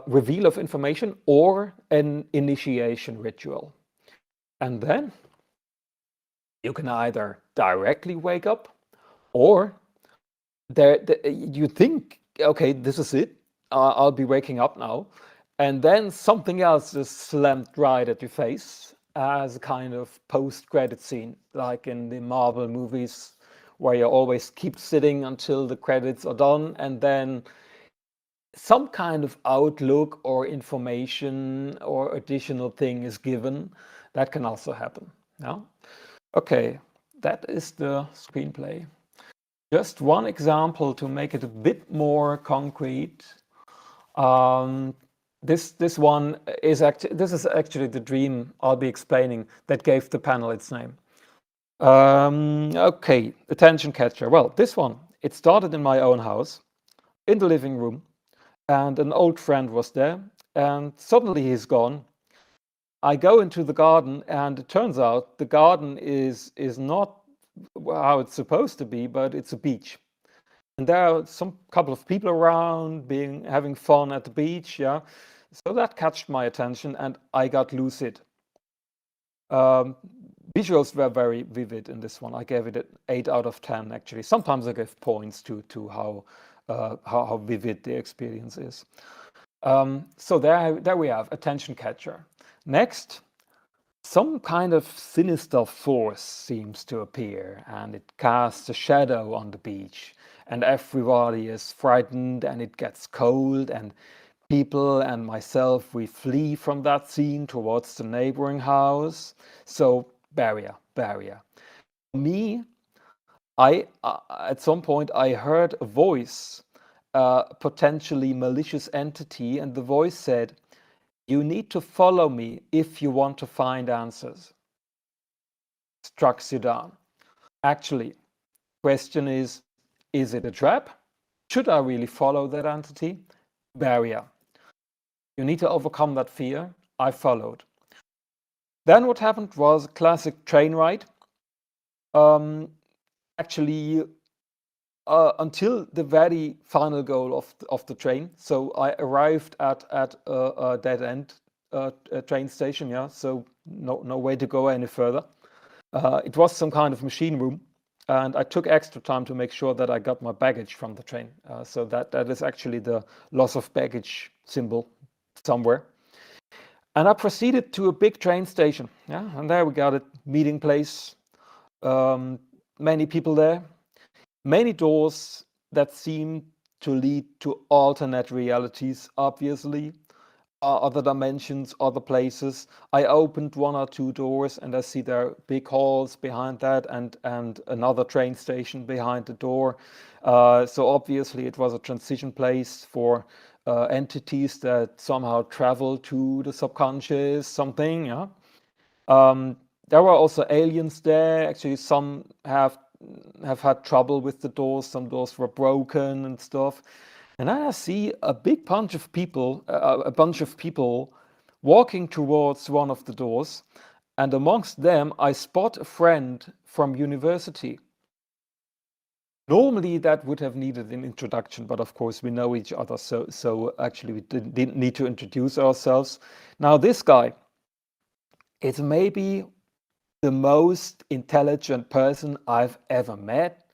reveal of information, or an initiation ritual. And then you can either directly wake up, or you think, okay, this is it. I'll be waking up now. And then something else is slammed right at your face as a kind of post-credit scene, like in the Marvel movies, where you always keep sitting until the credits are done, and then some kind of outlook or information or additional thing is given. That can also happen. Yeah. Okay, that is the screenplay. Just one example to make it a bit more concrete. This one is actually the dream I'll be explaining that gave the panel its name. Okay, attention catcher. Well, this one, it started in my own house, in the living room, and an old friend was there, and suddenly he's gone. I go into the garden, and it turns out the garden is not how it's supposed to be, but it's a beach. And there are some couple of people around having fun at the beach, yeah. So that catched my attention, and I got lucid. Visuals were very vivid in this one. I gave it an 8 out of 10, actually. Sometimes I give points to how vivid the experience is. So there we have attention catcher. Next, some kind of sinister force seems to appear, and it casts a shadow on the beach, and everybody is frightened, and it gets cold, and people and myself, we flee from that scene towards the neighboring house. So barrier. Me, at some point I heard a voice, potentially malicious entity, and the voice said, "You need to follow me if you want to find answers." Strikes you down. Actually, question is it a trap? Should I really follow that entity? Barrier. You need to overcome that fear. I followed. Then what happened was a classic train ride. Actually, until the very final goal of the train. So I arrived at a dead end train station. Yeah, so no way to go any further. It was some kind of machine room, and I took extra time to make sure that I got my baggage from the train. So that is actually the loss of baggage symbol somewhere. And I proceeded to a big train station. Yeah, and there we got it, meeting place. Many people there, many doors that seem to lead to alternate realities, obviously, other dimensions, other places. I opened one or two doors, and I see there are big halls behind that, and another train station behind the door. So obviously it was a transition place for entities that somehow travel to the subconscious, something. Yeah. There were also aliens there. Actually, some have had trouble with the doors. Some doors were broken and stuff. And then I see a bunch of people walking towards one of the doors, and amongst them I spot a friend from university. Normally that would have needed an introduction, but of course we know each other, so actually we didn't need to introduce ourselves. Now this guy is maybe the most intelligent person I've ever met.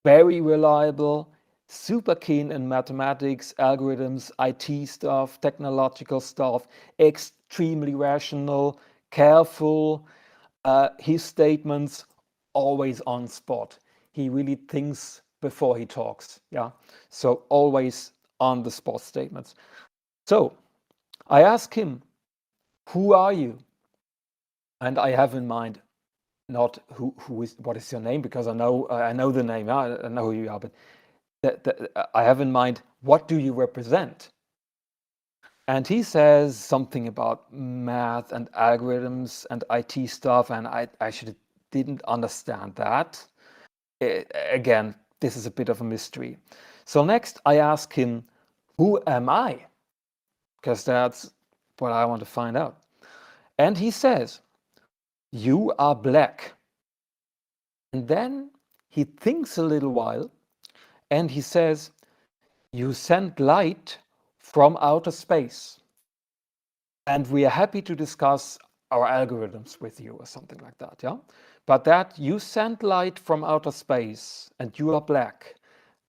Very reliable, super keen in mathematics, algorithms, IT stuff, technological stuff, extremely rational, careful. His statements always on spot. He really thinks before he talks. Yeah, so always on the spot statements. So I ask him, "Who are you?" And I have in mind not what is your name, because I know the name. I know who you are, but I have in mind, what do you represent? And he says something about math and algorithms and IT stuff, and I actually didn't understand that. Again, this is a bit of a mystery. So next I ask him, "Who am I?" Because that's what I want to find out. And he says, "You are black." And then he thinks a little while, and he says, "You send light from outer space. And we are happy to discuss our algorithms with you or something like that, yeah? But that you send light from outer space and you are black,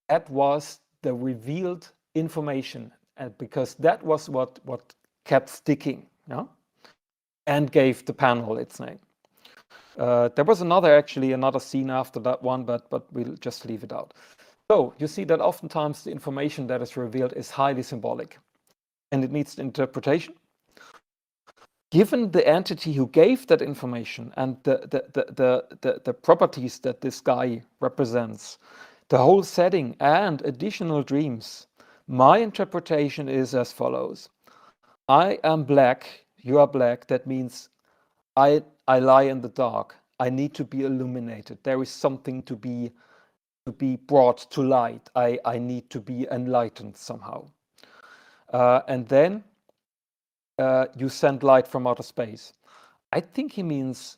that was the revealed information, and because that was what kept sticking, yeah, and gave the panel its name. There was another scene after that one, but we'll just leave it out. So you see that oftentimes the information that is revealed is highly symbolic, and it needs interpretation. Given the entity who gave that information and the properties that this guy represents, the whole setting and additional dreams, my interpretation is as follows. I am black, you are black, that means I lie in the dark. I need to be illuminated. There is something to be brought to light. I need to be enlightened somehow. And then you send light from outer space. I think he means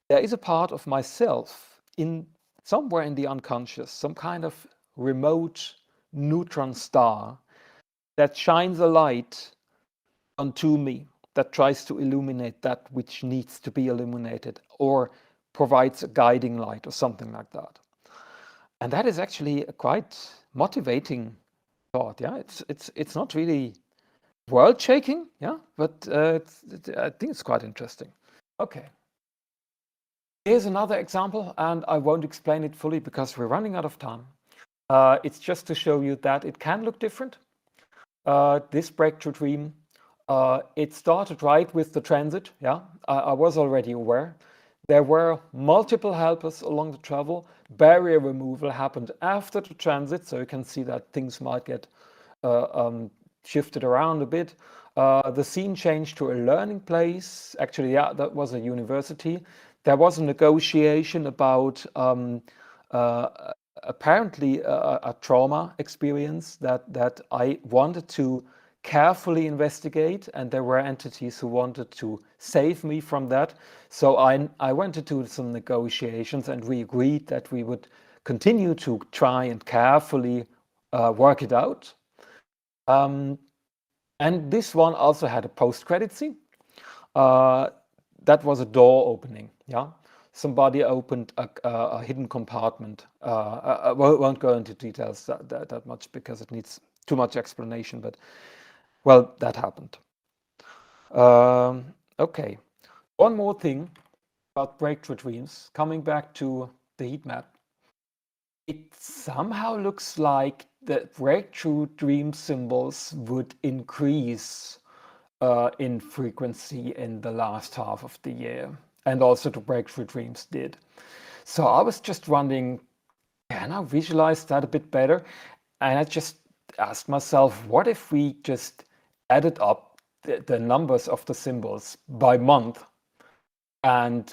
there is a part of myself in somewhere in the unconscious, some kind of remote neutron star that shines a light onto me, that tries to illuminate that which needs to be illuminated, or provides a guiding light or something like that. And that is actually a quite motivating thought. Yeah, it's not really world shaking, yeah, but I think it's quite interesting. Okay. Here's another example, and I won't explain it fully because we're running out of time. It's just to show you that it can look different. This breakthrough dream, it started right with the transit. Yeah, I was already aware. There were multiple helpers along the travel. Barrier removal happened after the transit, so you can see that things might get shifted around a bit. The scene changed to a learning place. Actually, yeah, that was a university. There was a negotiation about apparently a trauma experience that I wanted to carefully investigate, and there were entities who wanted to save me from that. So I went into some negotiations, and we agreed that we would continue to try and carefully work it out. And this one also had a post-credit scene. That was a door opening. Yeah, somebody opened a hidden compartment. I won't go into details that much because it needs too much explanation. But well, that happened. Okay, one more thing about breakthrough dreams. Coming back to the heat map, it somehow looks like the breakthrough dream symbols would increase in frequency in the last half of the year, and also the breakthrough dreams did. So I was just wondering, can I visualize that a bit better? And I just asked myself, what if we just added up the numbers of the symbols by month and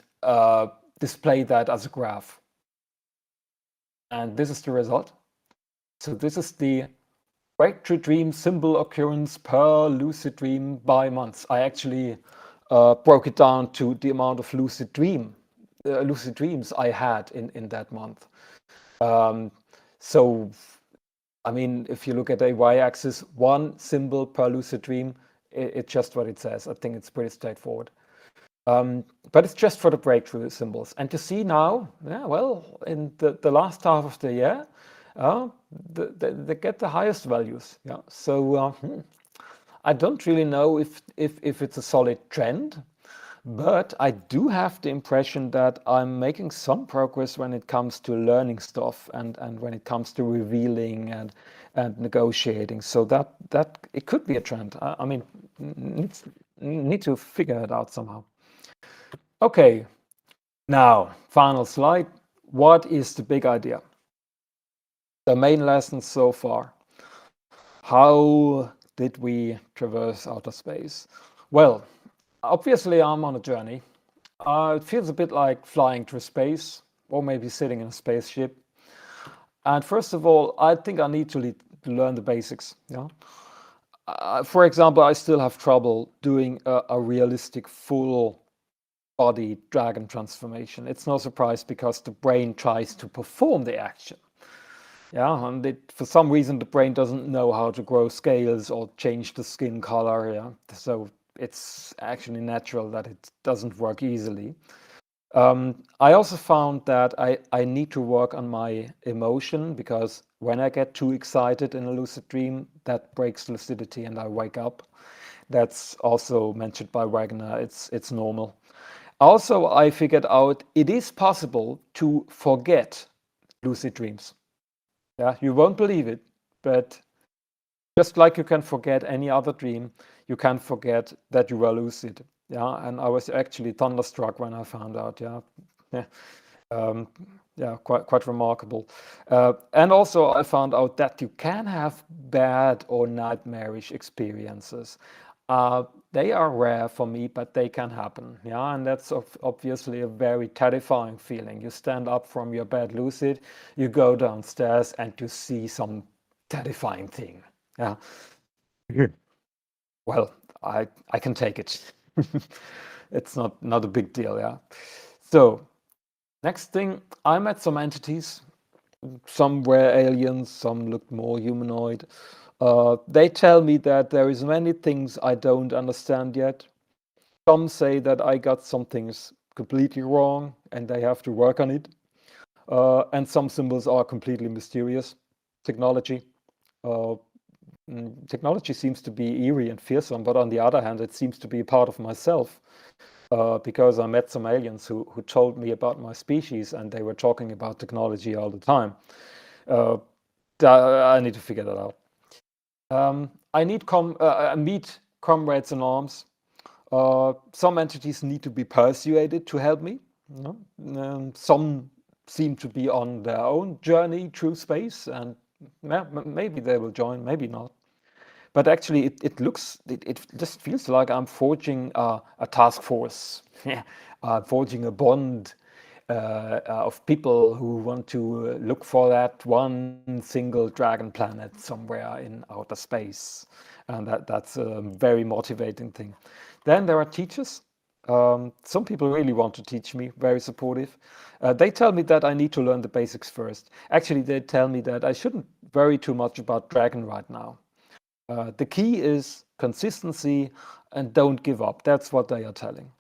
display that as a graph? And this is the result. So this is the breakthrough dream symbol occurrence per lucid dream by months. I actually broke it down to the amount of lucid dreams I had in that month. So, I mean, if you look at the y-axis, one symbol per lucid dream, it's just what it says. I think it's pretty straightforward. But it's just for the breakthrough symbols. And to see now, yeah, well, in the last half of the year, they get the highest values. Yeah. So I don't really know if it's a solid trend, but I do have the impression that I'm making some progress when it comes to learning stuff and when it comes to revealing and negotiating. So that it could be a trend. I mean, need to figure it out somehow. Okay, now final slide. What is the big idea? The main lessons so far. How did we traverse outer space? Well, obviously I'm on a journey. It feels a bit like flying through space, or maybe sitting in a spaceship. And first of all, I think I need to learn the basics. Yeah. For example, I still have trouble doing a realistic full body dragon transformation. It's no surprise because the brain tries to perform the action. Yeah, and for some reason the brain doesn't know how to grow scales or change the skin color. Yeah, so it's actually natural that it doesn't work easily. I also found that I need to work on my emotion, because when I get too excited in a lucid dream, that breaks lucidity and I wake up. That's also mentioned by Wagner. It's normal. Also, I figured out it is possible to forget lucid dreams. Yeah, you won't believe it, but just like you can forget any other dream, you can forget that you were lucid. Yeah, and I was actually thunderstruck when I found out. Yeah, yeah, yeah, quite remarkable. And also, I found out that you can have bad or nightmarish experiences. They are rare for me, but they can happen. Yeah, and that's obviously a very terrifying feeling. You stand up from your bed lucid, you go downstairs, and you see some terrifying thing. Yeah. Well, I can take it. It's not a big deal. Yeah. So next thing, I met some entities. Some were aliens, some looked more humanoid. They tell me that there is many things I don't understand yet. Some say that I got some things completely wrong and they have to work on it. And some symbols are completely mysterious. Technology. Uh, Technology seems to be eerie and fearsome, but on the other hand, it seems to be a part of myself. Because I met some aliens who told me about my species, and they were talking about technology all the time. Uh, I need to figure that out. I meet comrades in arms. Some entities need to be persuaded to help me. You know? Some seem to be on their own journey through space, and maybe they will join, maybe not. But actually, it just feels like I'm forging a task force, yeah, forging a bond of people who want to look for that one single dragon planet somewhere in outer space. And that's a very motivating thing. Then there are teachers. Some people really want to teach me, very supportive. They tell me that I need to learn the basics first. Actually, they tell me that I shouldn't worry too much about dragon right now. The key is consistency and don't give up. That's what they are telling.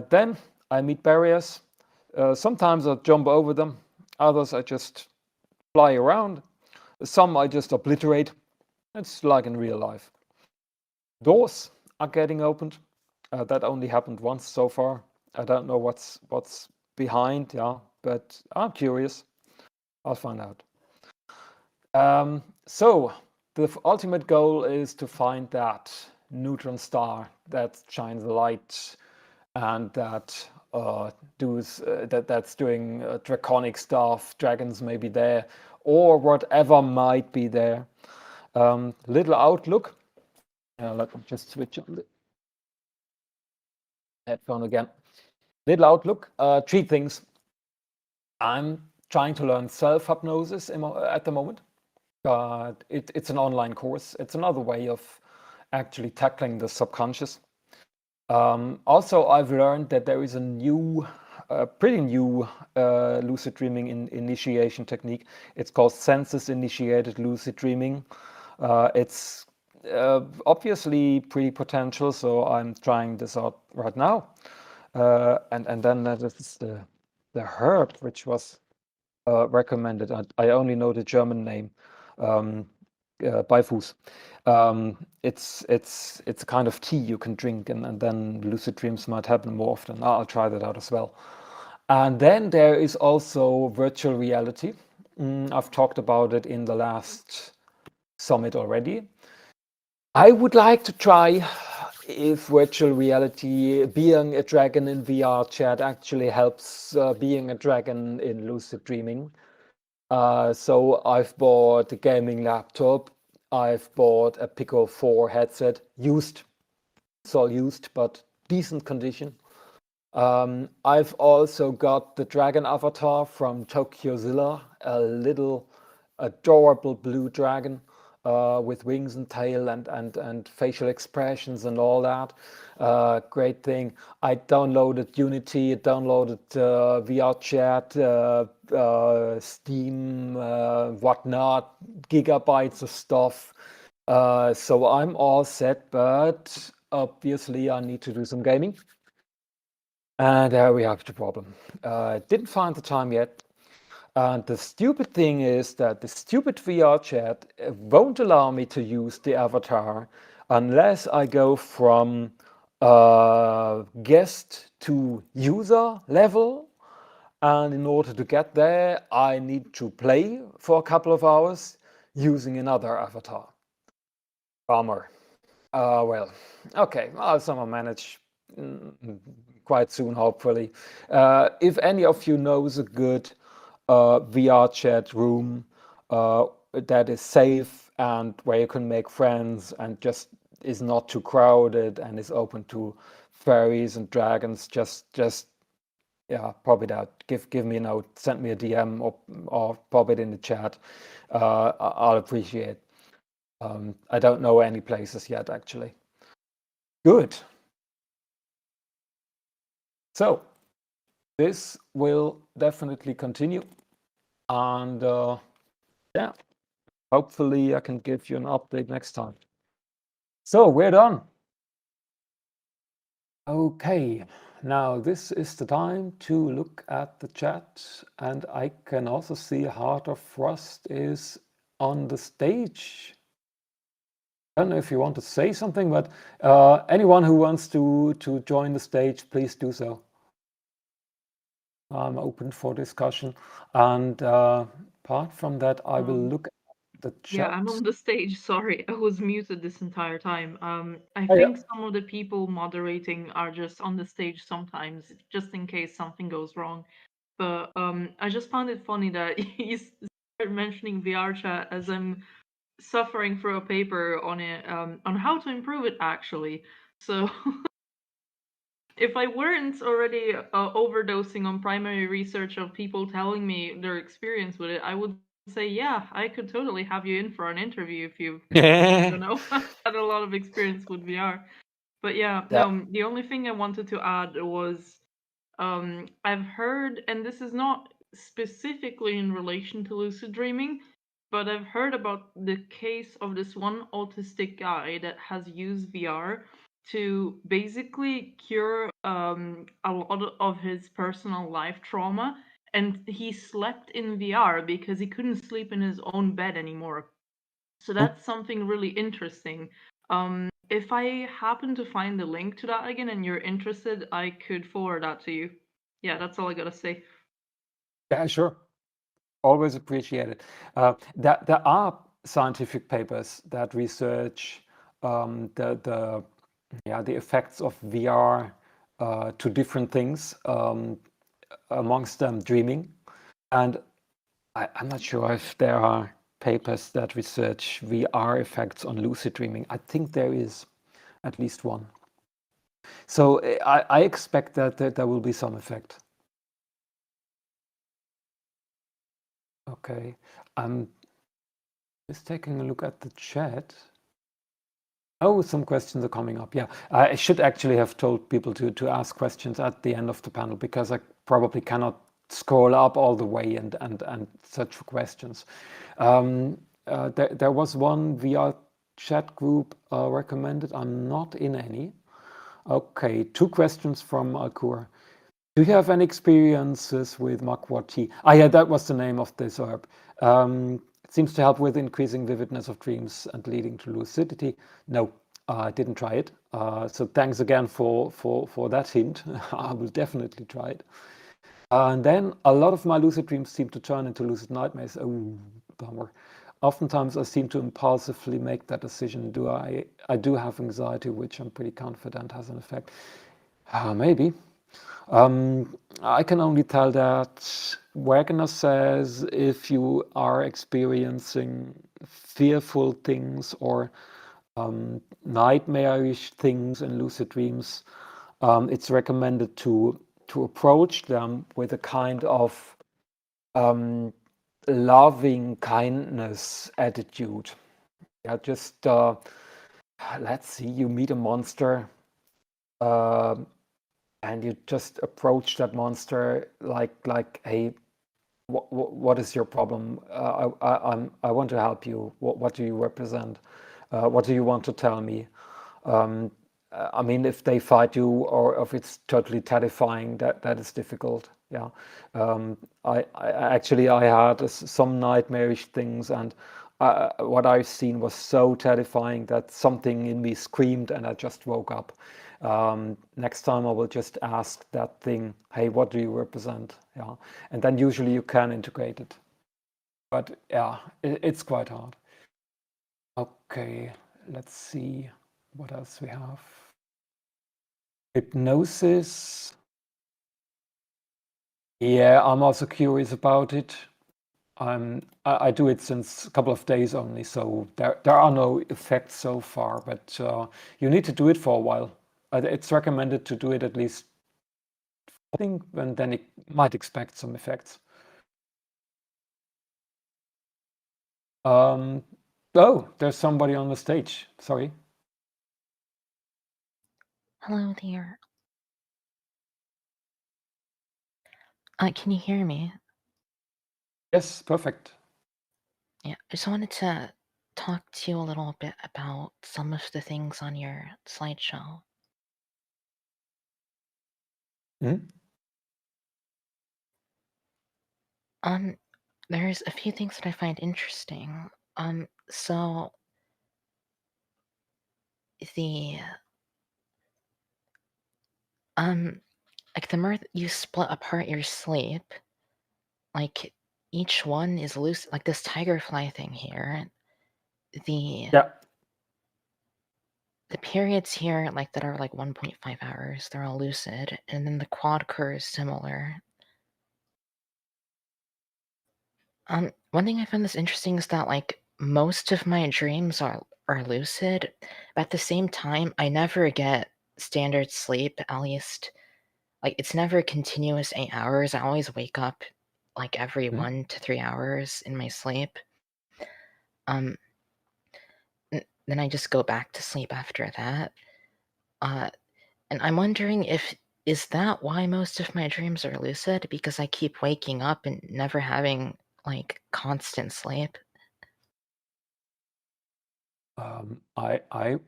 Then I meet barriers. Sometimes I jump over them. Others I just fly around. Some I just obliterate. It's like in real life. Doors are getting opened. That only happened once so far. I don't know what's behind, yeah, but I'm curious. I'll find out. So the ultimate goal is to find that neutron star that shines light and that's doing draconic stuff. Dragons may be there, or whatever might be there. Little outlook. Let me just switch on the headphone again. Little outlook. Three things. I'm trying to learn self-hypnosis at the moment. But it's an online course. It's another way of actually tackling the subconscious. Also, I've learned that there is a new, pretty new lucid dreaming initiation technique. It's called senses-initiated lucid dreaming. It's obviously pretty potential, so I'm trying this out right now. And then there is the herb, which was recommended. I only know the German name, Beifuß. It's a kind of tea you can drink, and then lucid dreams might happen more often. I'll try that out as well. And then there is also virtual reality. I've talked about it in the last summit already. I would like to try if virtual reality, being a dragon in VR chat, actually helps being a dragon in lucid dreaming. So I've bought a gaming laptop. I've bought a Pico 4 headset, used. It's all used, but decent condition. I've also got the dragon avatar from TokyoZilla, a little adorable blue dragon with wings and tail and facial expressions and all that. Great thing. I downloaded Unity, I downloaded VR Chat, Steam, whatnot, gigabytes of stuff. So I'm all set, but obviously I need to do some gaming. And there we have the problem. Didn't find the time yet. And the stupid thing is that the stupid VR chat won't allow me to use the avatar unless I go from guest to user level. And in order to get there, I need to play for a couple of hours using another avatar. Bummer. Well, okay, I'll somehow manage quite soon, hopefully. If any of you knows a good VR chat room that is safe and where you can make friends and just is not too crowded and is open to fairies and dragons, just yeah, probably that. Give me a note, send me a DM or pop it in the chat. I'll appreciate. I don't know any places yet, actually. Good. So this will definitely continue, and yeah, hopefully I can give you an update next time. So we're done. Okay, now this is the time to look at the chat, and I can also see Heart of Frost is on the stage. I don't know if you want to say something, but anyone who wants to join the stage, please do so. I'm open for discussion. And apart from that, I will look at the Yeah, chat. I'm on the stage. Sorry, I was muted this entire time. I Oh, yeah. think some of the people moderating are just on the stage sometimes, just in case something goes wrong. But I just found it funny that you started mentioning VR chat as I'm suffering through a paper on it, on how to improve it actually. So if I weren't already overdosing on primary research of people telling me their experience with it, I would say, yeah, I could totally have you in for an interview if you've, I don't know, had a lot of experience with VR. But yeah, Yeah. no, the only thing I wanted to add was I've heard, and this is not specifically in relation to lucid dreaming, but I've heard about the case of this one autistic guy that has used VR to basically cure a lot of his personal life trauma. And he slept in VR because he couldn't sleep in his own bed anymore. So that's something really interesting. If I happen to find the link to that again and you're interested, I could forward that to you. Yeah, that's all I gotta say. Yeah, sure. Always appreciate it. There are scientific papers that research the effects of VR to different things, amongst them dreaming. And I'm not sure if there are papers that research VR effects on lucid dreaming. I think there is at least one. So I expect that there will be some effect. Okay. I'm just taking a look at the chat. Oh, some questions are coming up. Yeah, I should actually have told people to ask questions at the end of the panel because I probably cannot scroll up all the way and search for questions. There was one VR chat group recommended. I'm not in any. Okay, two questions from Alkur. Do you have any experiences with Makwa tea? Ah, yeah, that was the name of this herb. It seems to help with increasing vividness of dreams and leading to lucidity. No, I didn't try it. So thanks again for that hint. I will definitely try it. And then a lot of my lucid dreams seem to turn into lucid nightmares. Oh, bummer. Oftentimes I seem to impulsively make that decision. I do have anxiety, which I'm pretty confident has an effect. Maybe. I can only tell that Wagner says if you are experiencing fearful things or nightmarish things in lucid dreams, it's recommended to approach them with a kind of loving kindness attitude. Yeah, just let's see, you meet a monster. Uh, and you just approach that monster like, hey, what is your problem? I want to help you. What do you represent? What do you want to tell me? I mean, if they fight you or if it's totally terrifying, that is difficult. Yeah. I had some nightmarish things, and what I've seen was so terrifying that something in me screamed, and I just woke up. Next time I will just ask that thing, hey, what do you represent? Yeah. And then usually you can integrate it. But yeah, it's quite hard. Okay, let's see what else we have. Hypnosis. Yeah, I'm also curious about it. I do it since a couple of days only, so there are no effects so far, but you need to do it for a while. It's recommended to do it at least, I think, and then it might expect some effects. Oh, there's somebody on the stage. Sorry. Hello there. Can you hear me? Yes, perfect. Yeah, I just wanted to talk to you a little bit about some of the things on your slideshow. Mhm. There's a few things that I find interesting. So the like the more that you split apart your sleep, like each one is loose. Like this tigerfly thing here, Yeah. the periods here, like that are like 1.5 hours, they're all lucid, and then the quad cur is similar. One thing I found this interesting is that like most of my dreams are lucid, but at the same time, I never get standard sleep. At least, like it's never continuous 8 hours. I always wake up like every Mhm. 1 to 3 hours in my sleep. Then I just go back to sleep after that. And I'm wondering if is that why most of my dreams are lucid? Because I keep waking up and never having like constant sleep.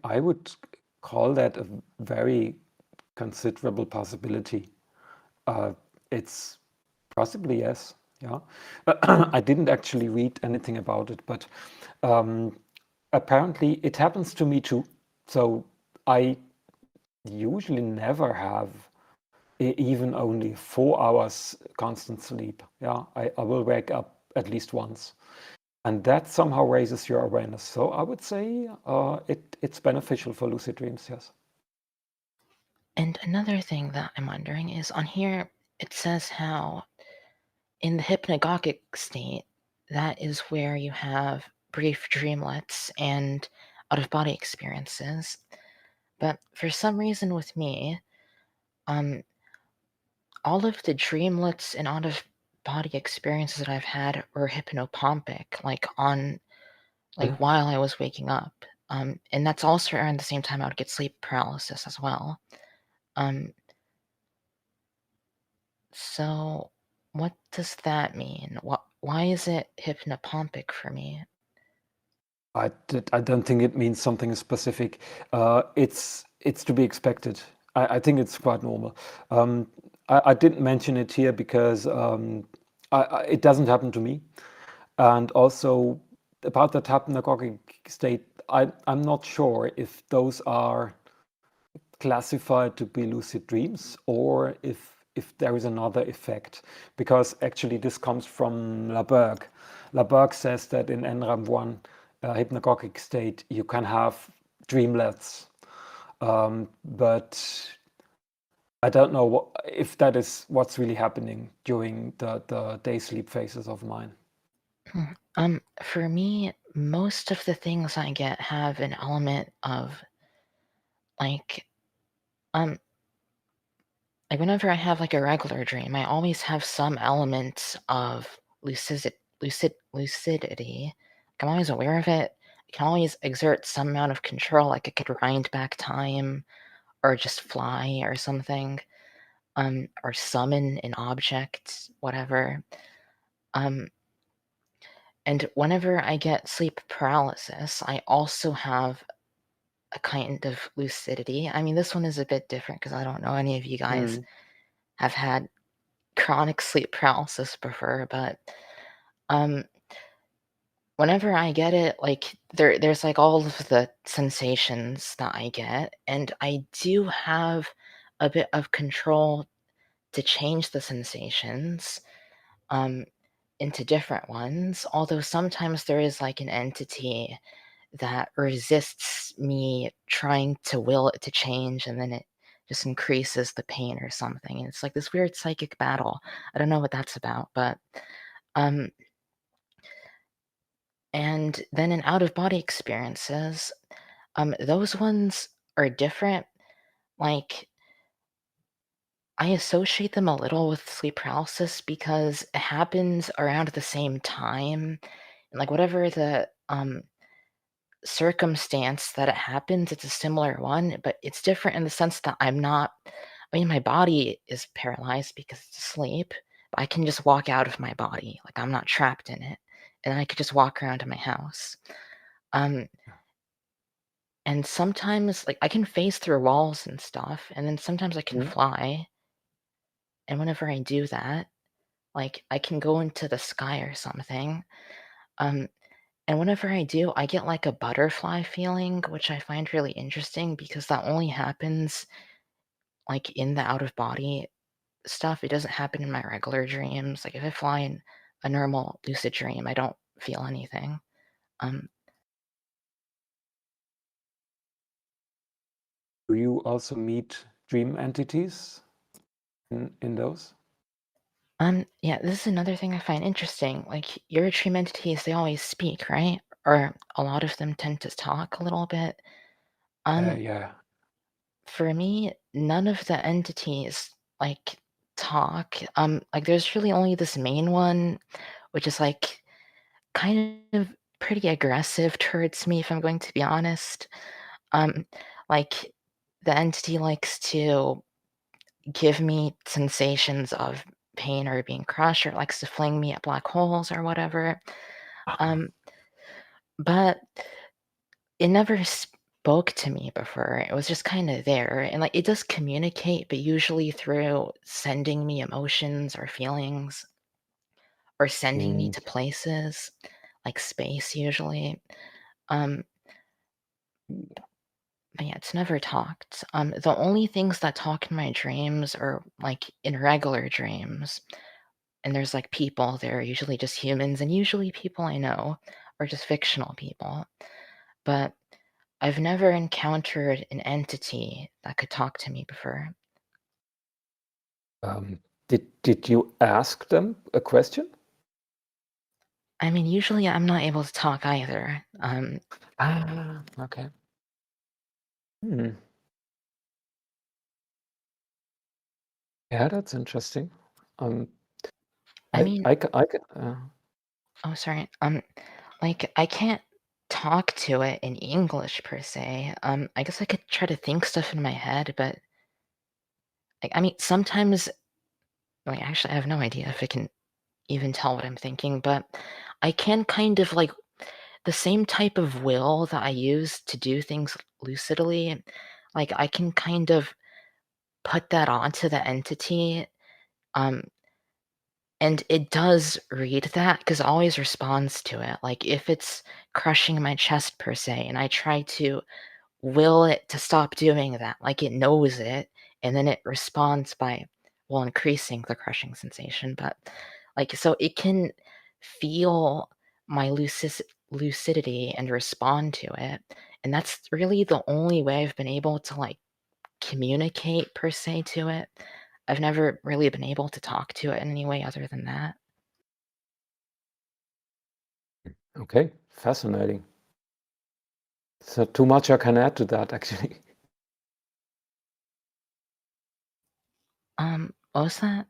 I would call that a very considerable possibility. It's possibly yes. Yeah. I didn't actually read anything about it, but apparently it happens to me too. So I usually never have even only 4 hours constant sleep. Yeah, I will wake up at least once. And that somehow raises your awareness. So I would say it's beneficial for lucid dreams, yes. And another thing that I'm wondering is on here, it says how in the hypnagogic state, that is where you have brief dreamlets and out of body experiences. But for some reason with me, all of the dreamlets and out of body experiences that I've had were hypnopompic, like Mhm. while I was waking up. And that's also around the same time I would get sleep paralysis as well. So what does that mean? Why is it hypnopompic for me? I don't think it means something specific. It's to be expected. I think it's quite normal. I didn't mention it here because it doesn't happen to me. And also about that hypnagogic state, I'm not sure if those are classified to be lucid dreams or if there is another effect, because actually this comes from Laberg. Laberg says that in NRAM 1 hypnagogic state you can have dreamlets, but I don't know if that is what's really happening during the day sleep phases of mine. For me, most of the things I get have an element of like um like whenever I have like a regular dream, I always have some element of lucidity. Like, I'm always aware of it. I can always exert some amount of control, like I could wind back time or just fly or something, or summon an object, whatever. And whenever I get sleep paralysis, I also have a kind of lucidity. I mean, this one is a bit different because I don't know any of you guys have had chronic sleep paralysis before, but whenever I get it, like there's like all of the sensations that I get, and I do have a bit of control to change the sensations into different ones. Although sometimes there is like an entity that resists me trying to will it to change, and then it just increases the pain or something. And it's like this weird psychic battle. I don't know what that's about, but um and then in out of body experiences, those ones are different. Like I associate them a little with sleep paralysis because it happens around the same time. And like whatever the circumstance that it happens, it's a similar one, but it's different in the sense that I'm not, I mean, my body is paralyzed because it's asleep, but I can just walk out of my body. Like I'm not trapped in it. And I could just walk around in my house. Um, and sometimes, like, I can phase through walls and stuff, and then sometimes I can fly. And whenever I do that, like, I can go into the sky or something. Um, and whenever I do, I get like a butterfly feeling, which I find really interesting because that only happens like in the out of body stuff. It doesn't happen in my regular dreams. Like if I fly in a normal lucid dream, I don't feel anything. Do you also meet dream entities in those? Yeah, this is another thing I find interesting. Like your dream entities, they always speak, right? Or a lot of them tend to talk a little bit. Yeah. For me, none of the entities like talk. Like there's really only this main one, which is like kind of pretty aggressive towards me, if I'm going to be honest. Um, like the entity likes to give me sensations of pain or being crushed, or likes to fling me at black holes or whatever. But it never spoke to me before. It was just kind of there. And like it does communicate, but usually through sending me emotions or feelings or sending me to places like space usually. Um, but yeah, it's never talked. The only things that talk in my dreams are like in regular dreams. And there's like people, they're usually just humans and usually people I know or just fictional people. But I've never encountered an entity that could talk to me before. Did you ask them a question? I mean, usually I'm not able to talk either. Okay. Yeah, that's interesting. I mean, I oh, sorry. Like I can't talk to it in English per se. I guess I could try to think stuff in my head, but like, I mean, sometimes, like, actually, I have no idea if it can even tell what I'm thinking, but I can kind of like the same type of will that I use to do things lucidly, like I can kind of put that onto the entity. Um, and it does read that because it always responds to it. Like if it's crushing my chest per se, and I try to will it to stop doing that, like it knows it, and then it responds by, well, increasing the crushing sensation. But like, so it can feel my lucidity and respond to it. And that's really the only way I've been able to like communicate per se to it. I've never really been able to talk to it in any way other than that. Okay, fascinating. So too much I can add to that actually. What was that?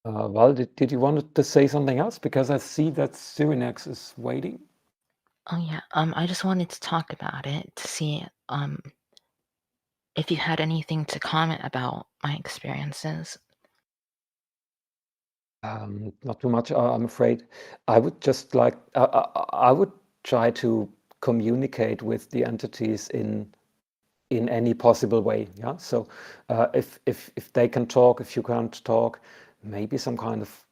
Well, did you want to say something else? Because I see that Cyrenex is waiting. Oh yeah. I just wanted to talk about it to see if you had anything to comment about my experiences. Not too much, I'm afraid. I would just like, I would try to communicate with the entities in any possible way. Yeah. So if they can talk, if you can't talk, maybe some kind of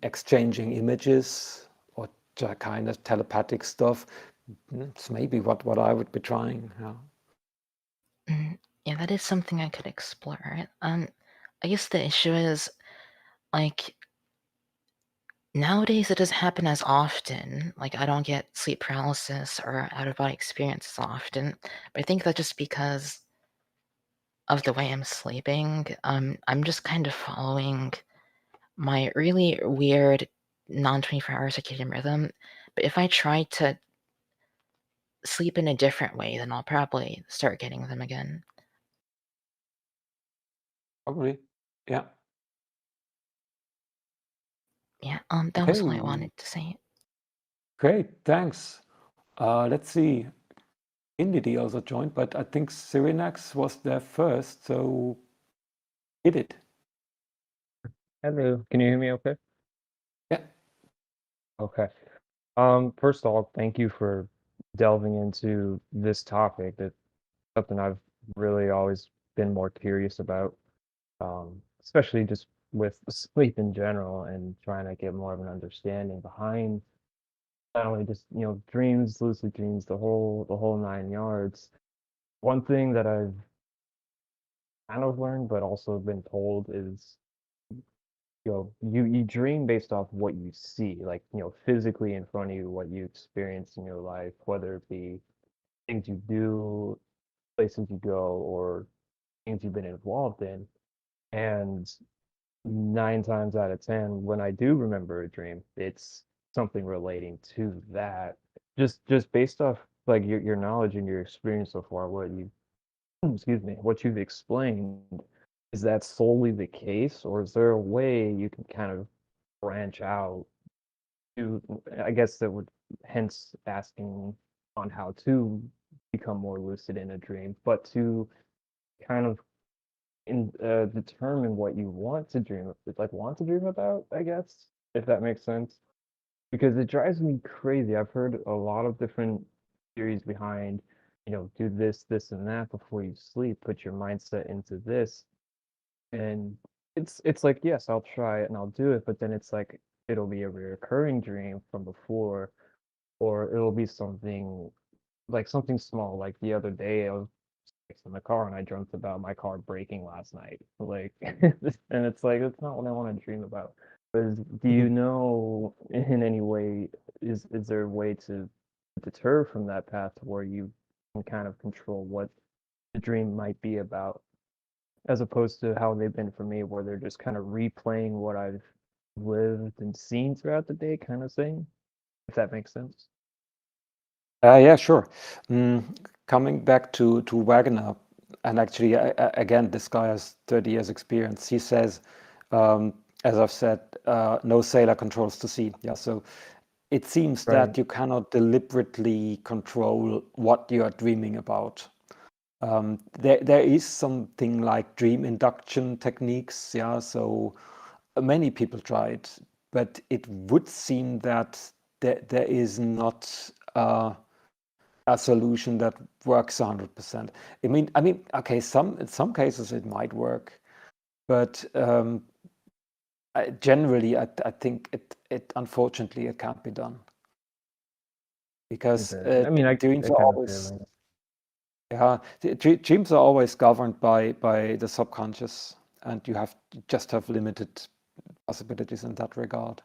exchanging images or kind of telepathic stuff. It's maybe what I would be trying. Yeah. Yeah, that is something I could explore. I guess the issue is, like, nowadays it doesn't happen as often. Like, I don't get sleep paralysis or out-of-body experiences often. But I think that's just because of the way I'm sleeping. I'm just kind of following my really weird non-24-hour circadian rhythm. But if I try to sleep in a different way, then I'll probably start getting them again. Probably. Yeah. Yeah, that was all I Okay. wanted to say. Great. Thanks. Let's see. Indidi also joined, but I think Cyrenax was there first, so hit it. Hello, can you hear me okay? Yeah. Okay. First of all, thank you for delving into this topic. That's something I've really always been more curious about, especially just with sleep in general and trying to get more of an understanding behind not only just, dreams, lucid dreams, the whole nine yards. One thing that I've kind of learned, but also been told is you dream based off what you see, like, physically in front of you, what you experience in your life, whether it be things you do, places you go, or things you've been involved in. And 9 times out of 10, when I do remember a dream, it's something relating to that. Just based off like your knowledge and your experience so far, what you excuse me, what you've explained, is that solely the case, or is there a way you can kind of branch out to, I guess that would hence asking on how to become more lucid in a dream, but to kind of determine what you want to dream, like want to dream about, I guess, if that makes sense. Because it drives me crazy. I've heard a lot of different theories behind, do this, this, and that before you sleep, put your mindset into this. And it's like, yes, I'll try it and I'll do it, but then it's like it'll be a recurring dream from before, or it'll be something like something small. Like the other day, I was in the car and I dreamt about my car breaking last night. Like, and it's like that's not what I want to dream about. But do you Mhm. know in any way, is there a way to deter from that path to where you can kind of control what the dream might be about, as opposed to how they've been for me, where they're just kind of replaying what I've lived and seen throughout the day, kind of thing, if that makes sense. Yeah, sure. Coming back to Wagner, and actually, again, this guy has 30 years experience. He says, as I've said, no sailor controls the sea. Yeah, so it seems Right. that you cannot deliberately control what you are dreaming about. There is something like dream induction techniques. Yeah, so many people try it, but it would seem that there is not a solution that works 100%. I mean, okay, in some cases it might work, but generally, I think it unfortunately it can't be done because Okay. I mean, dreams I are kind of always, feel yeah, dreams are always governed by the subconscious, and you just have limited possibilities in that regard.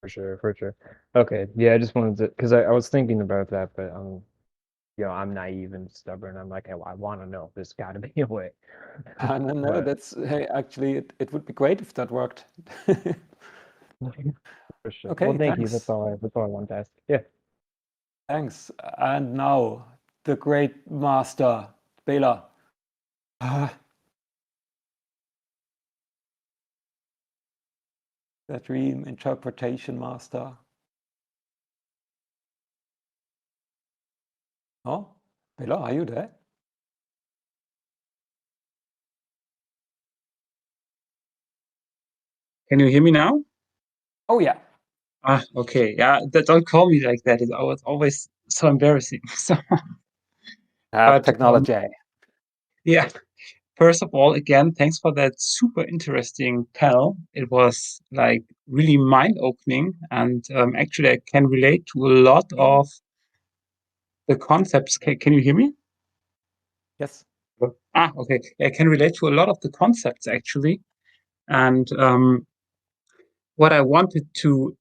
for sure, for sure. Okay, yeah, I just wanted to, because I was thinking about that, but I'm naive and stubborn. I'm like, I want to know. There's got to be a way. No, But that's hey, actually, it would be great if that worked. for sure. Well, Okay, thank you. That's thanks. all I wanted to ask. Yeah. Thanks. And now, the great master, Bela. Ah, the dream interpretation master. Oh, Bela, are you there? Can you hear me now? Oh yeah. Okay. Yeah, don't call me like that. It's always so embarrassing. So, but Technology. yeah. First of all, again, thanks for that super interesting panel. It was like really mind-opening, and actually, I can relate to a lot of the concepts. Can you hear me? Yes. Okay. I can relate to a lot of the concepts actually, and what I wanted to,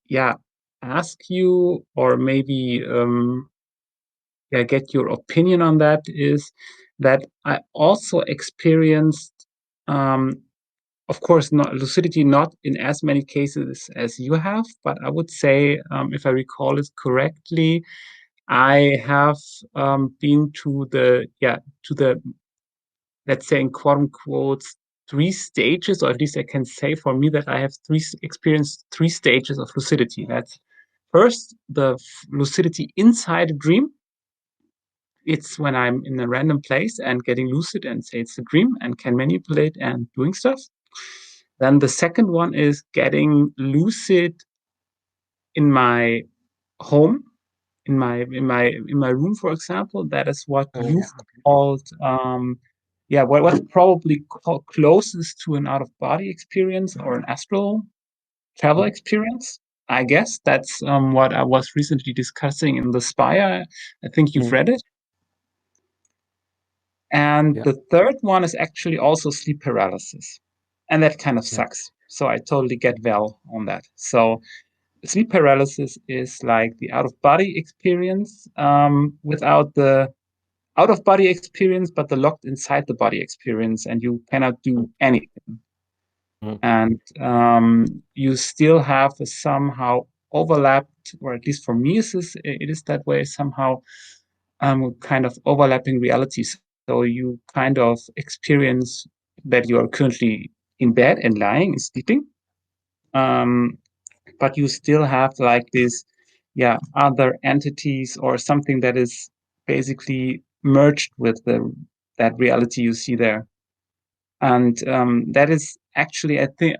ask you, or maybe get your opinion on that, is that I also experienced, of course, not lucidity, not in as many cases as you have, but I would say, if I recall it correctly, I have been to the let's say in quote unquote 3 stages, or at least I can say for me that I have experienced 3 stages of lucidity. That's first the lucidity inside a dream. It's when I'm in a random place and getting lucid and say it's a dream and can manipulate and doing stuff. Then the second one is getting lucid in my home, in my room, for example. That is what you've called what's probably closest to an out of body experience or an astral travel experience. I guess that's what I was recently discussing in the Spire. I think you've read it. And the third one is actually also sleep paralysis. And that kind of sucks. So I totally get Val on that. So sleep paralysis is like the out of body experience without the out of body experience, but the locked inside the body experience, and you cannot do anything. And you still have a somehow overlapped, or at least for me, it is that way, somehow kind of overlapping realities. So you kind of experience that you are currently in bed and lying and sleeping. But you still have like this, other entities or something that is basically merged with that reality you see there. And that is actually, I think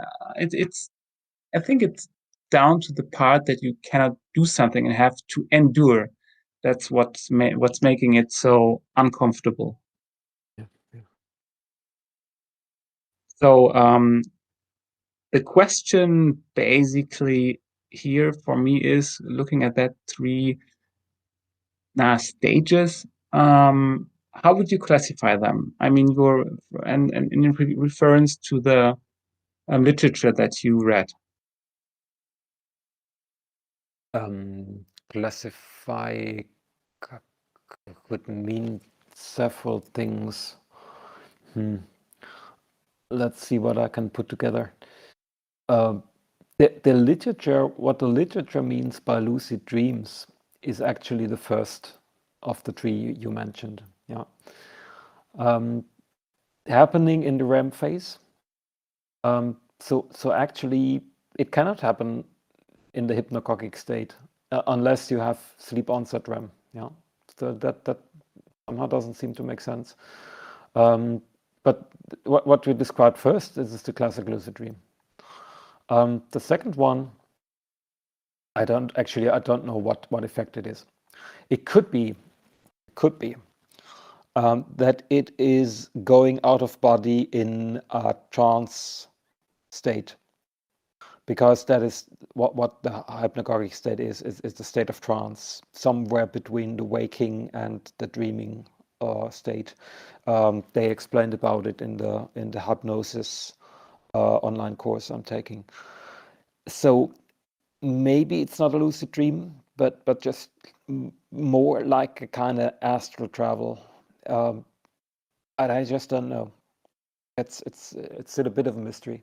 it's down to the part that you cannot do something and have to endure. That's what's making it so uncomfortable. So the question basically here for me is looking at that 3 stages. How would you classify them? I mean, and in reference to the literature that you read. Classify could mean several things. Let's see what I can put together. The literature, what the literature means by lucid dreams is actually the first of the 3 you mentioned. Yeah. Happening in the REM phase. So actually it cannot happen in the hypnagogic state unless you have sleep onset REM. Yeah. So that somehow doesn't seem to make sense. But what we described first is the classic lucid dream. The second one, I don't know what effect it is. It could be that it is going out of body in a trance state, because that is what the hypnagogic state is the state of trance, somewhere between the waking and the dreaming state. They explained about it in the hypnosis online course I'm taking. So maybe it's not a lucid dream, but just more like a kind of astral travel. And I just don't know. It's still a bit of a mystery.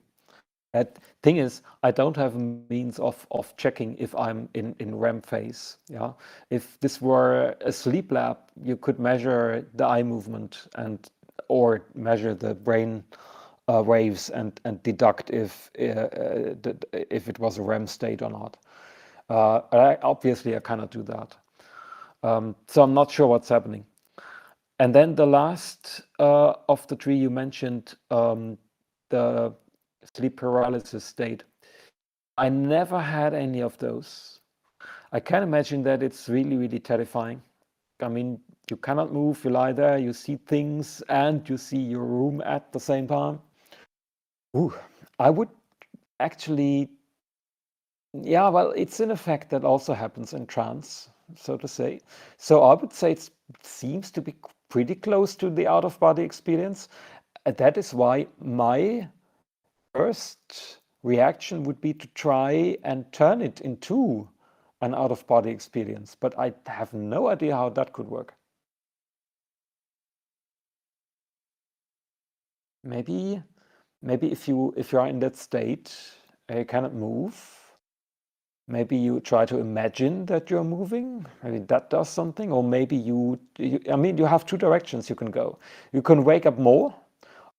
That thing is, I don't have means of checking if I'm in REM phase. Yeah, if this were a sleep lab, you could measure the eye movement or measure the brain waves and deduct if it was a REM state or not. Obviously, I cannot do that. So I'm not sure what's happening. And then the last of the 3 you mentioned, the sleep paralysis state. I never had any of those. I can imagine that it's really, really terrifying. I mean, you cannot move, you lie there, you see things, and you see your room at the same time. Ooh, I would actually, yeah, well, it's an effect that also happens in trance, so to say. So I would say it seems to be pretty close to the out-of-body experience. That is why my first reaction would be to try and turn it into an out-of-body experience, but I have no idea how that could work. Maybe if you are in that state, you cannot move. Maybe you try to imagine that you're moving. Maybe that does something. Or maybe I mean, you have two directions you can go. You can wake up more,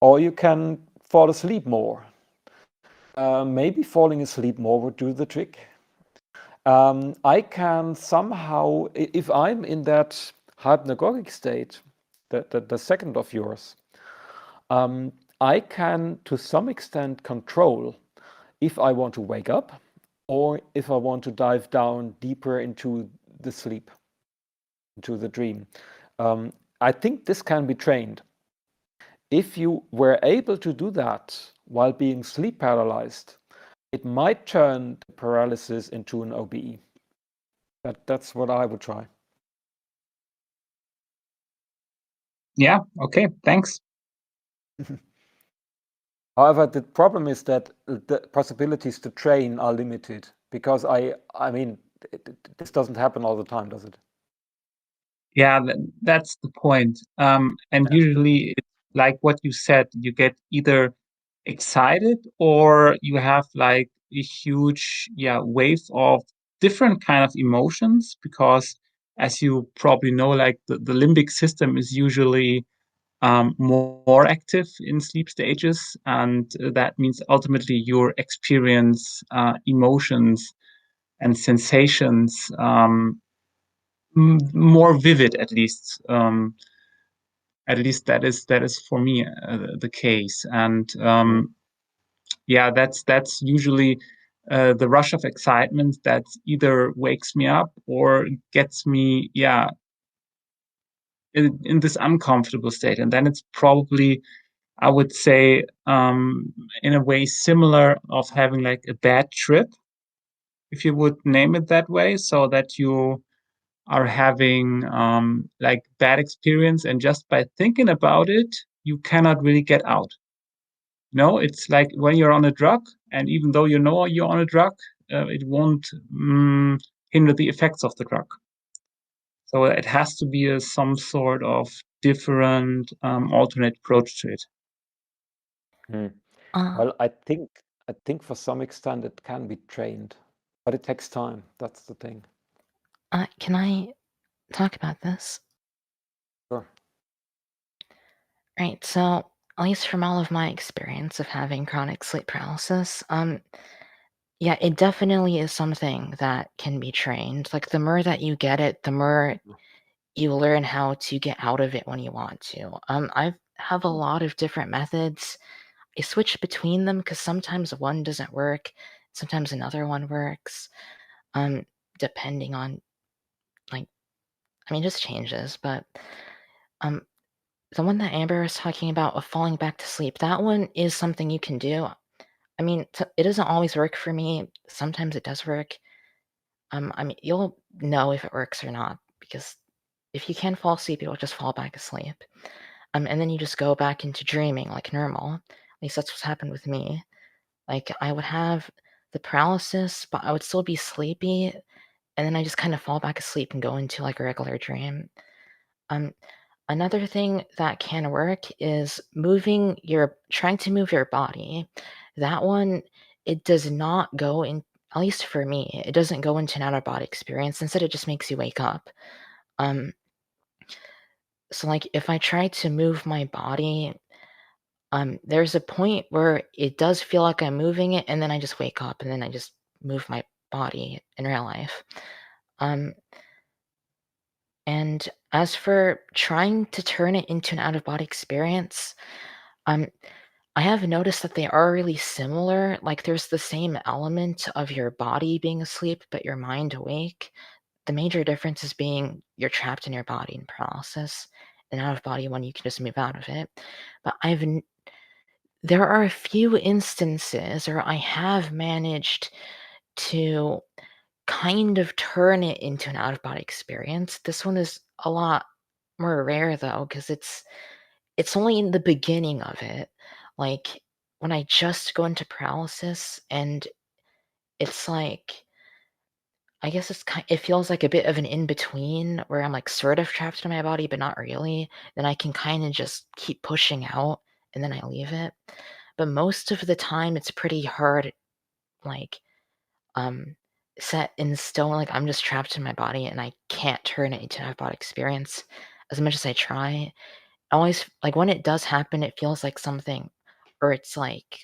or you can fall asleep more. Maybe falling asleep more would do the trick. I can somehow, if I'm in that hypnagogic state, the second of yours, I can to some extent control if I want to wake up or if I want to dive down deeper into the sleep, into the dream. I think this can be trained. If you were able to do that while being sleep paralyzed, it might turn the paralysis into an OBE. That's what I would try. Yeah, okay, thanks. However, the problem is that the possibilities to train are limited because I mean, this doesn't happen all the time, does it? Yeah, that's the point. And usually, it's like what you said, you get either excited or you have like a huge wave of different kind of emotions because, as you probably know, like the limbic system is usually more active in sleep stages, and that means ultimately your experience emotions and sensations more vivid, at least. At least that is for me the case, and that's usually the rush of excitement that either wakes me up or gets me in this uncomfortable state, and then it's probably, I would say, in a way similar of having like a bad trip, if you would name it that way, so that you are having like bad experience, and just by thinking about it, you cannot really get out. No, it's like when you're on a drug, and even though you know you're on a drug, it won't hinder the effects of the drug. So it has to be some sort of different alternate approach to it. Well, I think for some extent it can be trained, but it takes time. That's the thing. Can I talk about this? Sure. Right. So, at least from all of my experience of having chronic sleep paralysis, yeah, it definitely is something that can be trained. Like the more that you get it, the more you learn how to get out of it when you want to. I have a lot of different methods. I switch between them because sometimes one doesn't work, sometimes another one works. Depending on, like, I mean, just changes. But the one that Amber was talking about of falling back to sleep, that one is something you can do. I mean, it doesn't always work for me. Sometimes it does work. I mean, you'll know if it works or not because if you can fall asleep, you'll just fall back asleep. And then you just go back into dreaming like normal. At least that's what's happened with me. Like I would have the paralysis, but I would still be sleepy, and then I just kind of fall back asleep and go into like a regular dream. Another thing that can work is trying to move your body. That one, it does not go in, at least for me, it doesn't go into an out-of-body experience. Instead, it just makes you wake up. So like if I try to move my body, there's a point where it does feel like I'm moving it, and then I just wake up, and then I just move my body in real life. And as for trying to turn it into an out-of-body experience, I have noticed that they are really similar. Like there's the same element of your body being asleep, but your mind awake. The major difference is being you're trapped in your body in paralysis, and out of body when you can just move out of it. But there are a few instances where I have managed to kind of turn it into an out of body experience. This one is a lot more rare though, because it's only in the beginning of it. Like when I just go into paralysis, and it's like, I guess it feels like a bit of an in between where I'm like sort of trapped in my body, but not really. Then I can kind of just keep pushing out, and then I leave it. But most of the time, it's pretty hard, like set in stone. Like I'm just trapped in my body, and I can't turn it into an out of body experience as much as I try. Always, like when it does happen, it feels like something, or it's like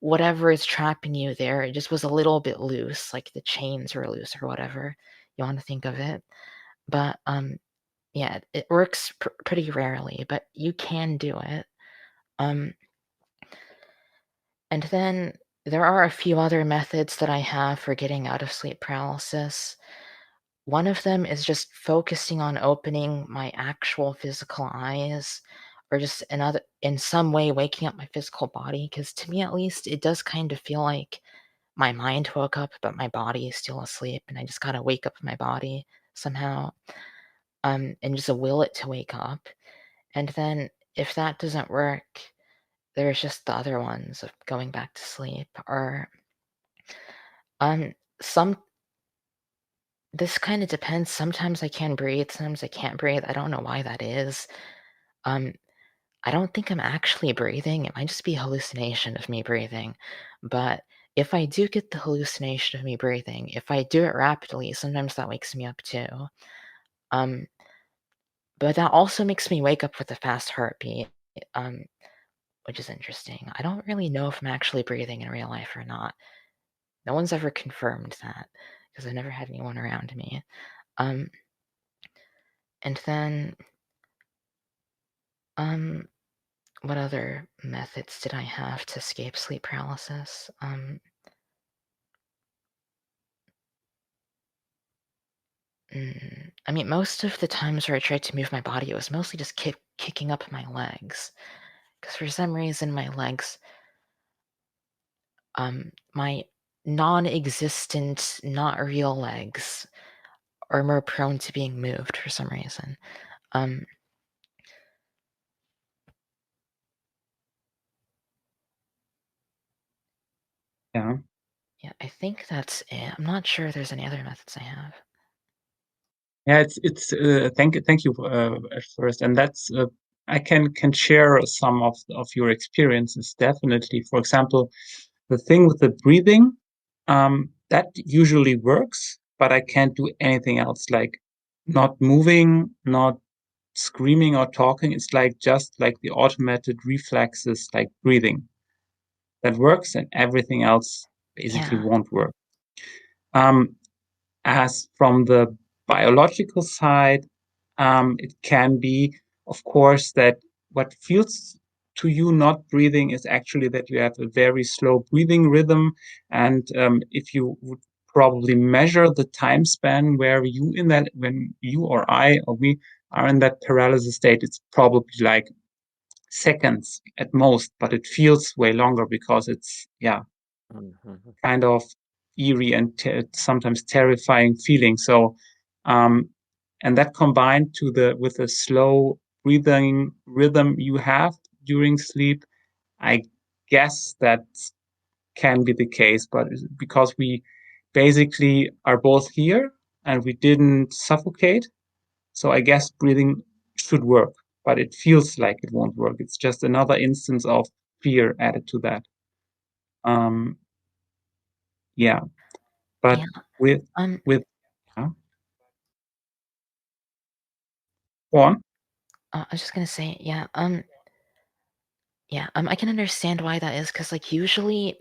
whatever is trapping you there, it just was a little bit loose, like the chains were loose or whatever you want to think of it. But yeah, it works pretty rarely, but you can do it. And then there are a few other methods that I have for getting out of sleep paralysis. One of them is just focusing on opening my actual physical eyes, or just in some way waking up my physical body, because to me at least, it does kind of feel like my mind woke up, but my body is still asleep, and I just gotta wake up my body somehow, and just will it to wake up. And then if that doesn't work, there's just the other ones of going back to sleep, or some this kind of depends. Sometimes I can breathe, sometimes I can't breathe. I don't know why that is. I don't think I'm actually breathing. It might just be a hallucination of me breathing. But if I do get the hallucination of me breathing, if I do it rapidly, sometimes that wakes me up too. But that also makes me wake up with a fast heartbeat, which is interesting. I don't really know if I'm actually breathing in real life or not. No one's ever confirmed that because I've never had anyone around me. And then, what other methods did I have to escape sleep paralysis? I mean, most of the times where I tried to move my body, it was mostly just kicking up my legs. Because for some reason, my legs, my non-existent, not real legs, are more prone to being moved for some reason. Yeah. Yeah, I think that's it. I'm not sure if there's any other methods I have. Yeah, it's thank you at first, and that's I can share some of your experiences definitely. For example, the thing with the breathing, that usually works, but I can't do anything else, like not moving, not screaming or talking. It's like just like the automated reflexes, like breathing, that works, and everything else basically Yeah. won't work. As from the biological side, it can be, of course, that what feels to you not breathing is actually that you have a very slow breathing rhythm. And if you would probably measure the time span where when you or I or we are in that paralysis state, it's probably like seconds at most, but it feels way longer because it's, kind of eerie and sometimes terrifying feeling. So, and that combined with the slow breathing rhythm you have during sleep, I guess that can be the case. But because we basically are both here and we didn't suffocate, so I guess breathing should work, but it feels like it won't work. It's just another instance of fear added to that. Yeah. But Yeah. with Um. with go on. I was just gonna say, yeah. Yeah. I can understand why that is, because like usually,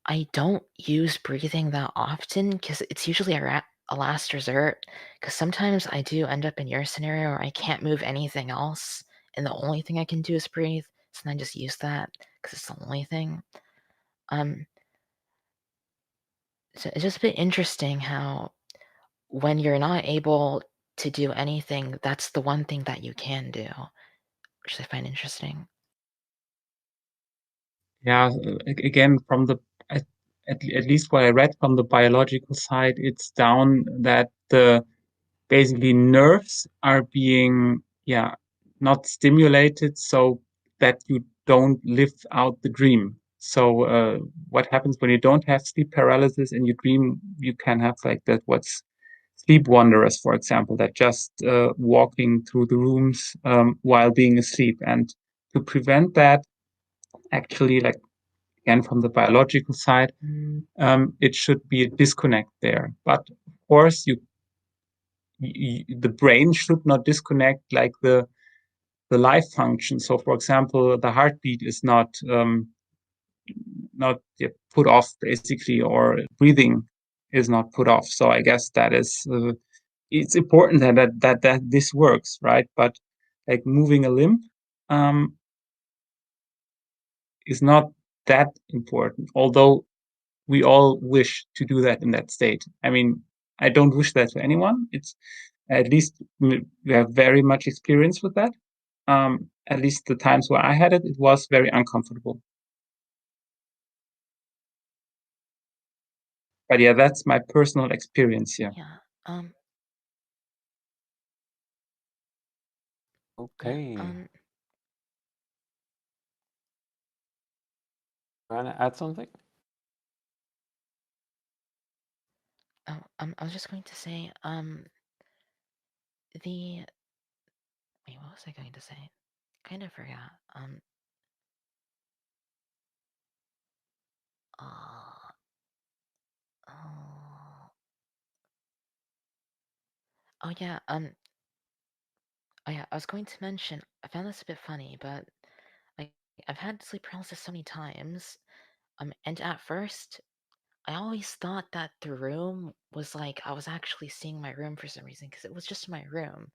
I don't use breathing that often, because it's usually a last resort. Because sometimes I do end up in your scenario where I can't move anything else, and the only thing I can do is breathe. So then I just use that, because it's the only thing. So it's just a bit interesting how when you're not able to do anything, that's the one thing that you can do, which I find interesting. Yeah, again, from the at least what I read from the biological side, it's down that the basically nerves are being not stimulated so that you don't live out the dream. So what happens when you don't have sleep paralysis and you dream, you can have like that what's sleep wanderers, for example, that just walking through the rooms while being asleep. And to prevent that, actually, like again from the biological side, it should be a disconnect there. But of course, the brain should not disconnect like the life function. So, for example, the heartbeat is not put off basically, or breathing is not put off. So I guess that is it's important that this works, right? But like moving a limb is not that important, although we all wish to do that in that state. I mean, I don't wish that to anyone. It's at least we have very much experience with that. At least the times where I had it, it was very uncomfortable. But yeah, that's my personal experience here. Yeah. Okay. Yeah, Want to add something? I was just going to say, wait, what was I going to say? Kind of forgot. Uh, oh, oh yeah, oh yeah, I was going to mention, I found this a bit funny, but like I've had sleep paralysis so many times, and at first I always thought that the room was like I was actually seeing my room for some reason because it was just my room.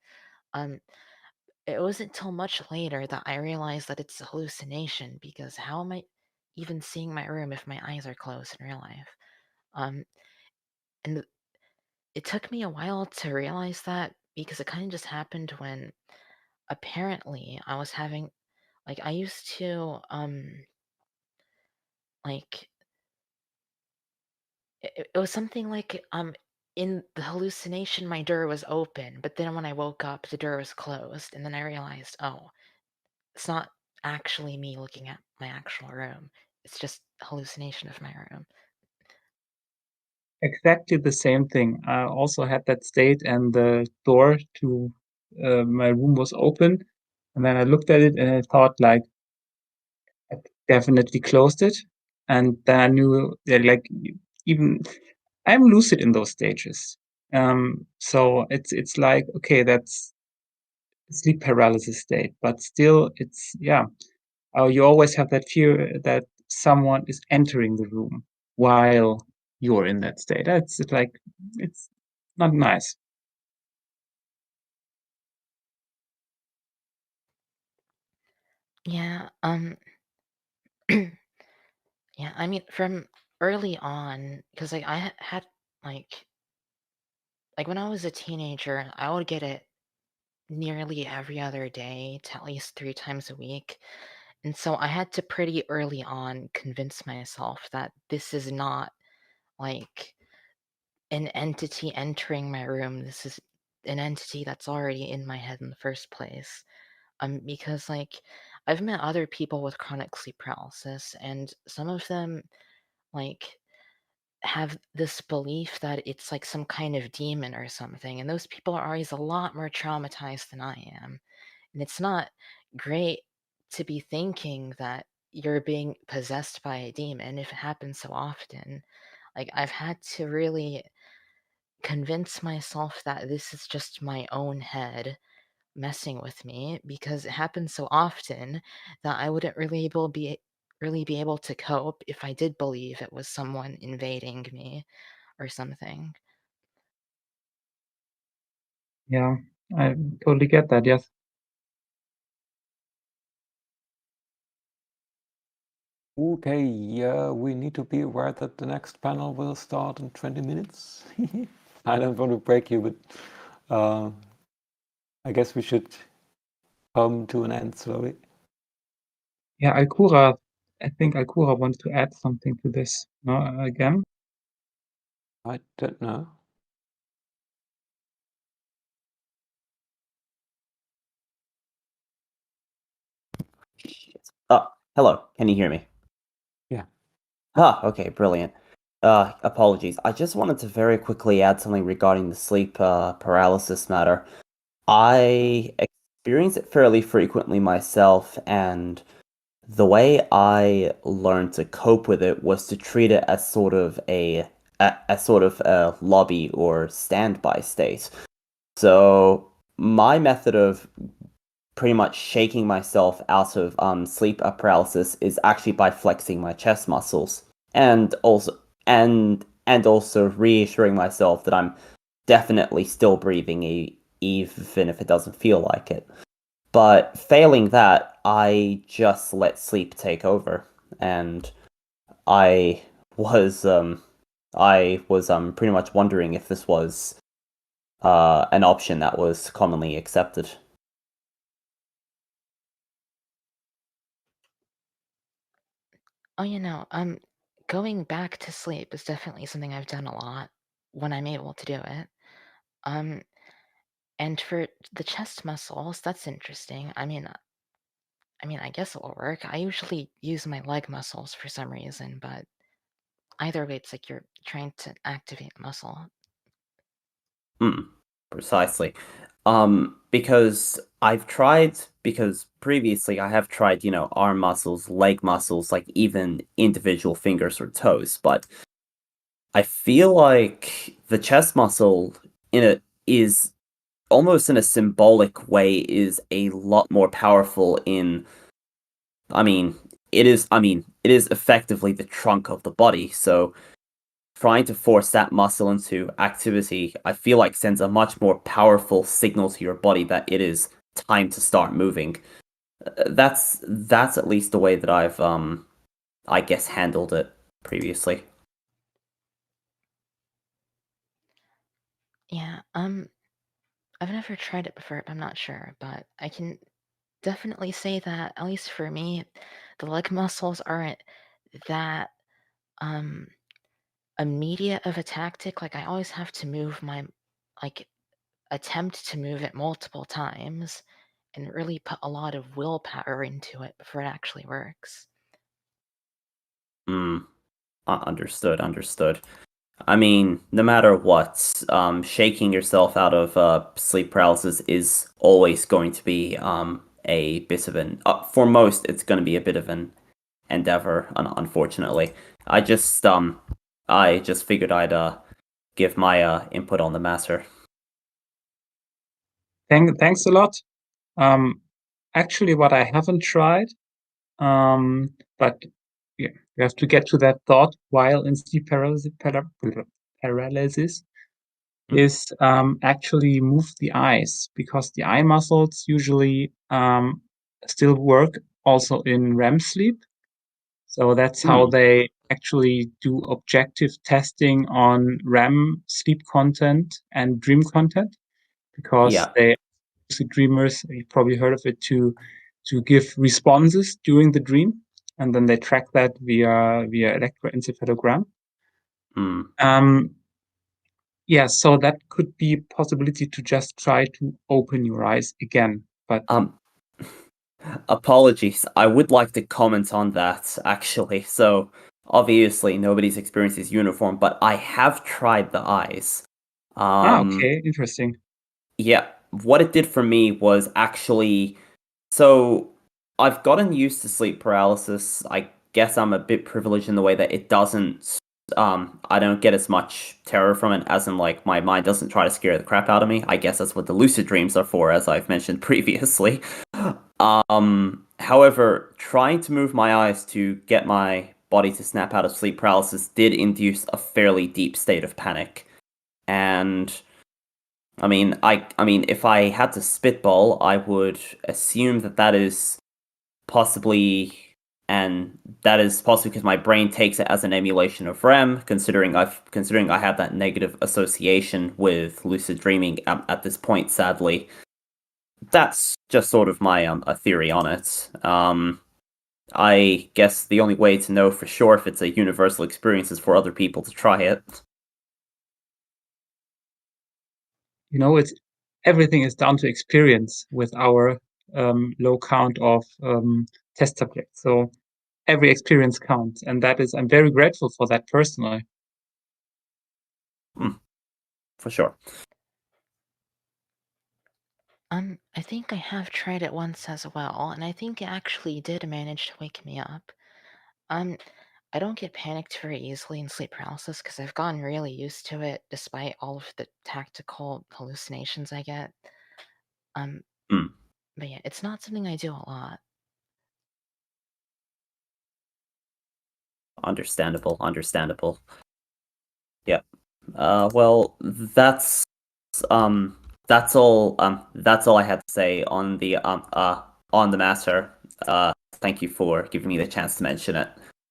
It wasn't until much later that I realized that it's a hallucination because how am I even seeing my room if my eyes are closed in real life? And it took me a while to realize that because it kind of just happened when apparently I was having like I used to like it was something like in the hallucination my door was open, but then when I woke up the door was closed, and then I realized, oh, it's not actually me looking at my actual room. It's just a hallucination of my room. Exactly the same thing. I also had that state, and the door to my room was open. And then I looked at it and I thought, like, I definitely closed it. And then I knew that, like, even I'm lucid in those stages. So it's like, okay, that's sleep paralysis state, but still, it's you always have that fear that someone is entering the room while you're in that state. It's like it's not nice. Yeah, yeah, I mean, from early on, because like I had like when I was a teenager, I would get it nearly every other day to at least 3 times a week. And so I had to pretty early on convince myself that this is not like an entity entering my room. This is an entity that's already in my head in the first place. Because like I've met other people with chronic sleep paralysis, and some of them like have this belief that it's like some kind of demon or something, and those people are always a lot more traumatized than I am. And it's not great to be thinking that you're being possessed by a demon if it happens so often. Like I've had to really convince myself that this is just my own head messing with me because it happens so often that I wouldn't really be able to cope if I did believe it was someone invading me or something. Yeah, I totally get that. Yes. Okay, yeah, we need to be aware that the next panel will start in 20 minutes. I don't want to break you, but I guess we should come to an end slowly. Yeah, Alkura, I think Alkura wanted to add something to this, no, again. I don't know. Hello. Can you hear me? Yeah. Okay, brilliant. Apologies. I just wanted to very quickly add something regarding the sleep paralysis matter. I experience it fairly frequently myself, and the way I learned to cope with it was to treat it as sort of a sort of a lobby or standby state. So my method of pretty much shaking myself out of sleep paralysis is actually by flexing my chest muscles and also reassuring myself that I'm definitely still breathing even if it doesn't feel like it. But failing that, I just let sleep take over, and I was pretty much wondering if this was an option that was commonly accepted. Oh, going back to sleep is definitely something I've done a lot when I'm able to do it. And for the chest muscles, that's interesting. I mean, I guess it will work. I usually use my leg muscles for some reason, but either way, it's like you're trying to activate a muscle. Precisely. Because previously I have tried, arm muscles, leg muscles, like even individual fingers or toes, but I feel like the chest muscle is almost in a symbolic way is a lot more powerful I mean, it is effectively the trunk of the body, so trying to force that muscle into activity, I feel like sends a much more powerful signal to your body that it is time to start moving. That's at least the way that I've I guess handled it previously. Yeah, I've never tried it before, I'm not sure, but I can definitely say that, at least for me, the leg muscles aren't that immediate of a tactic. Like I always have to move attempt to move it multiple times and really put a lot of willpower into it before it actually works. Understood. I mean, no matter what, shaking yourself out of sleep paralysis is always going to be a bit of an for most it's going to be a bit of an endeavor, unfortunately. I just figured I'd give my input on the matter. Thanks a lot. Actually, what I haven't tried, but yeah, you have to get to that thought while in sleep paralysis is actually move the eyes, because the eye muscles usually still work also in REM sleep. So that's how they actually do objective testing on REM sleep content and dream content, because Yeah. they lucid dreamers, you probably heard of it, to give responses during the dream, and then they track that via electroencephalogram. Yeah, so that could be a possibility to just try to open your eyes again. But Apologies. I would like to comment on that actually. So obviously nobody's experience is uniform, but I have tried the eyes. okay, interesting. Yeah, what it did for me was actually so I've gotten used to sleep paralysis. I guess I'm a bit privileged in the way that it doesn't I don't get as much terror from it, as in like my mind doesn't try to scare the crap out of me. I guess that's what the lucid dreams are for, as I've mentioned previously. However, trying to move my eyes to get my body to snap out of sleep paralysis did induce a fairly deep state of panic. And I mean, if I had to spitball, I would assume that that is possibly and that is possibly because my brain takes it as an emulation of REM, considering I have that negative association with lucid dreaming at this point. Sadly, that's just sort of my a theory on it. I guess the only way to know for sure if it's a universal experience is for other people to try it. You know, it's everything is down to experience with our low count of test subjects. So every experience counts, and that is, I'm very grateful for that personally. For sure. I think I have tried it once as well, and I think it actually did manage to wake me up. I don't get panicked very easily in sleep paralysis because I've gotten really used to it, despite all of the tactical hallucinations I get. But yeah, it's not something I do a lot. Understandable. Yeah. Well, that's all I had to say on the matter. Thank you for giving me the chance to mention it.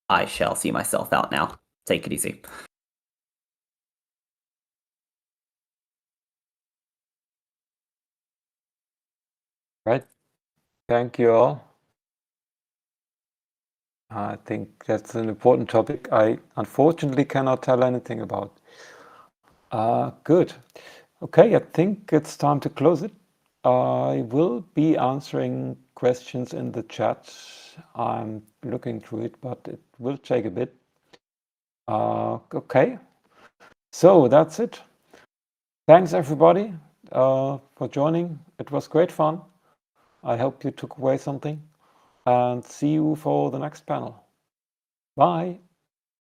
I shall see myself out now. Take it easy. Right. Thank you all. I think that's an important topic I unfortunately cannot tell anything about. Good. Okay, I think it's time to close it. I will be answering questions in the chat. I'm looking through it, but it will take a bit. Okay, so that's it. Thanks everybody for joining. It was great fun. I hope you took away something, and see you for the next panel. Bye.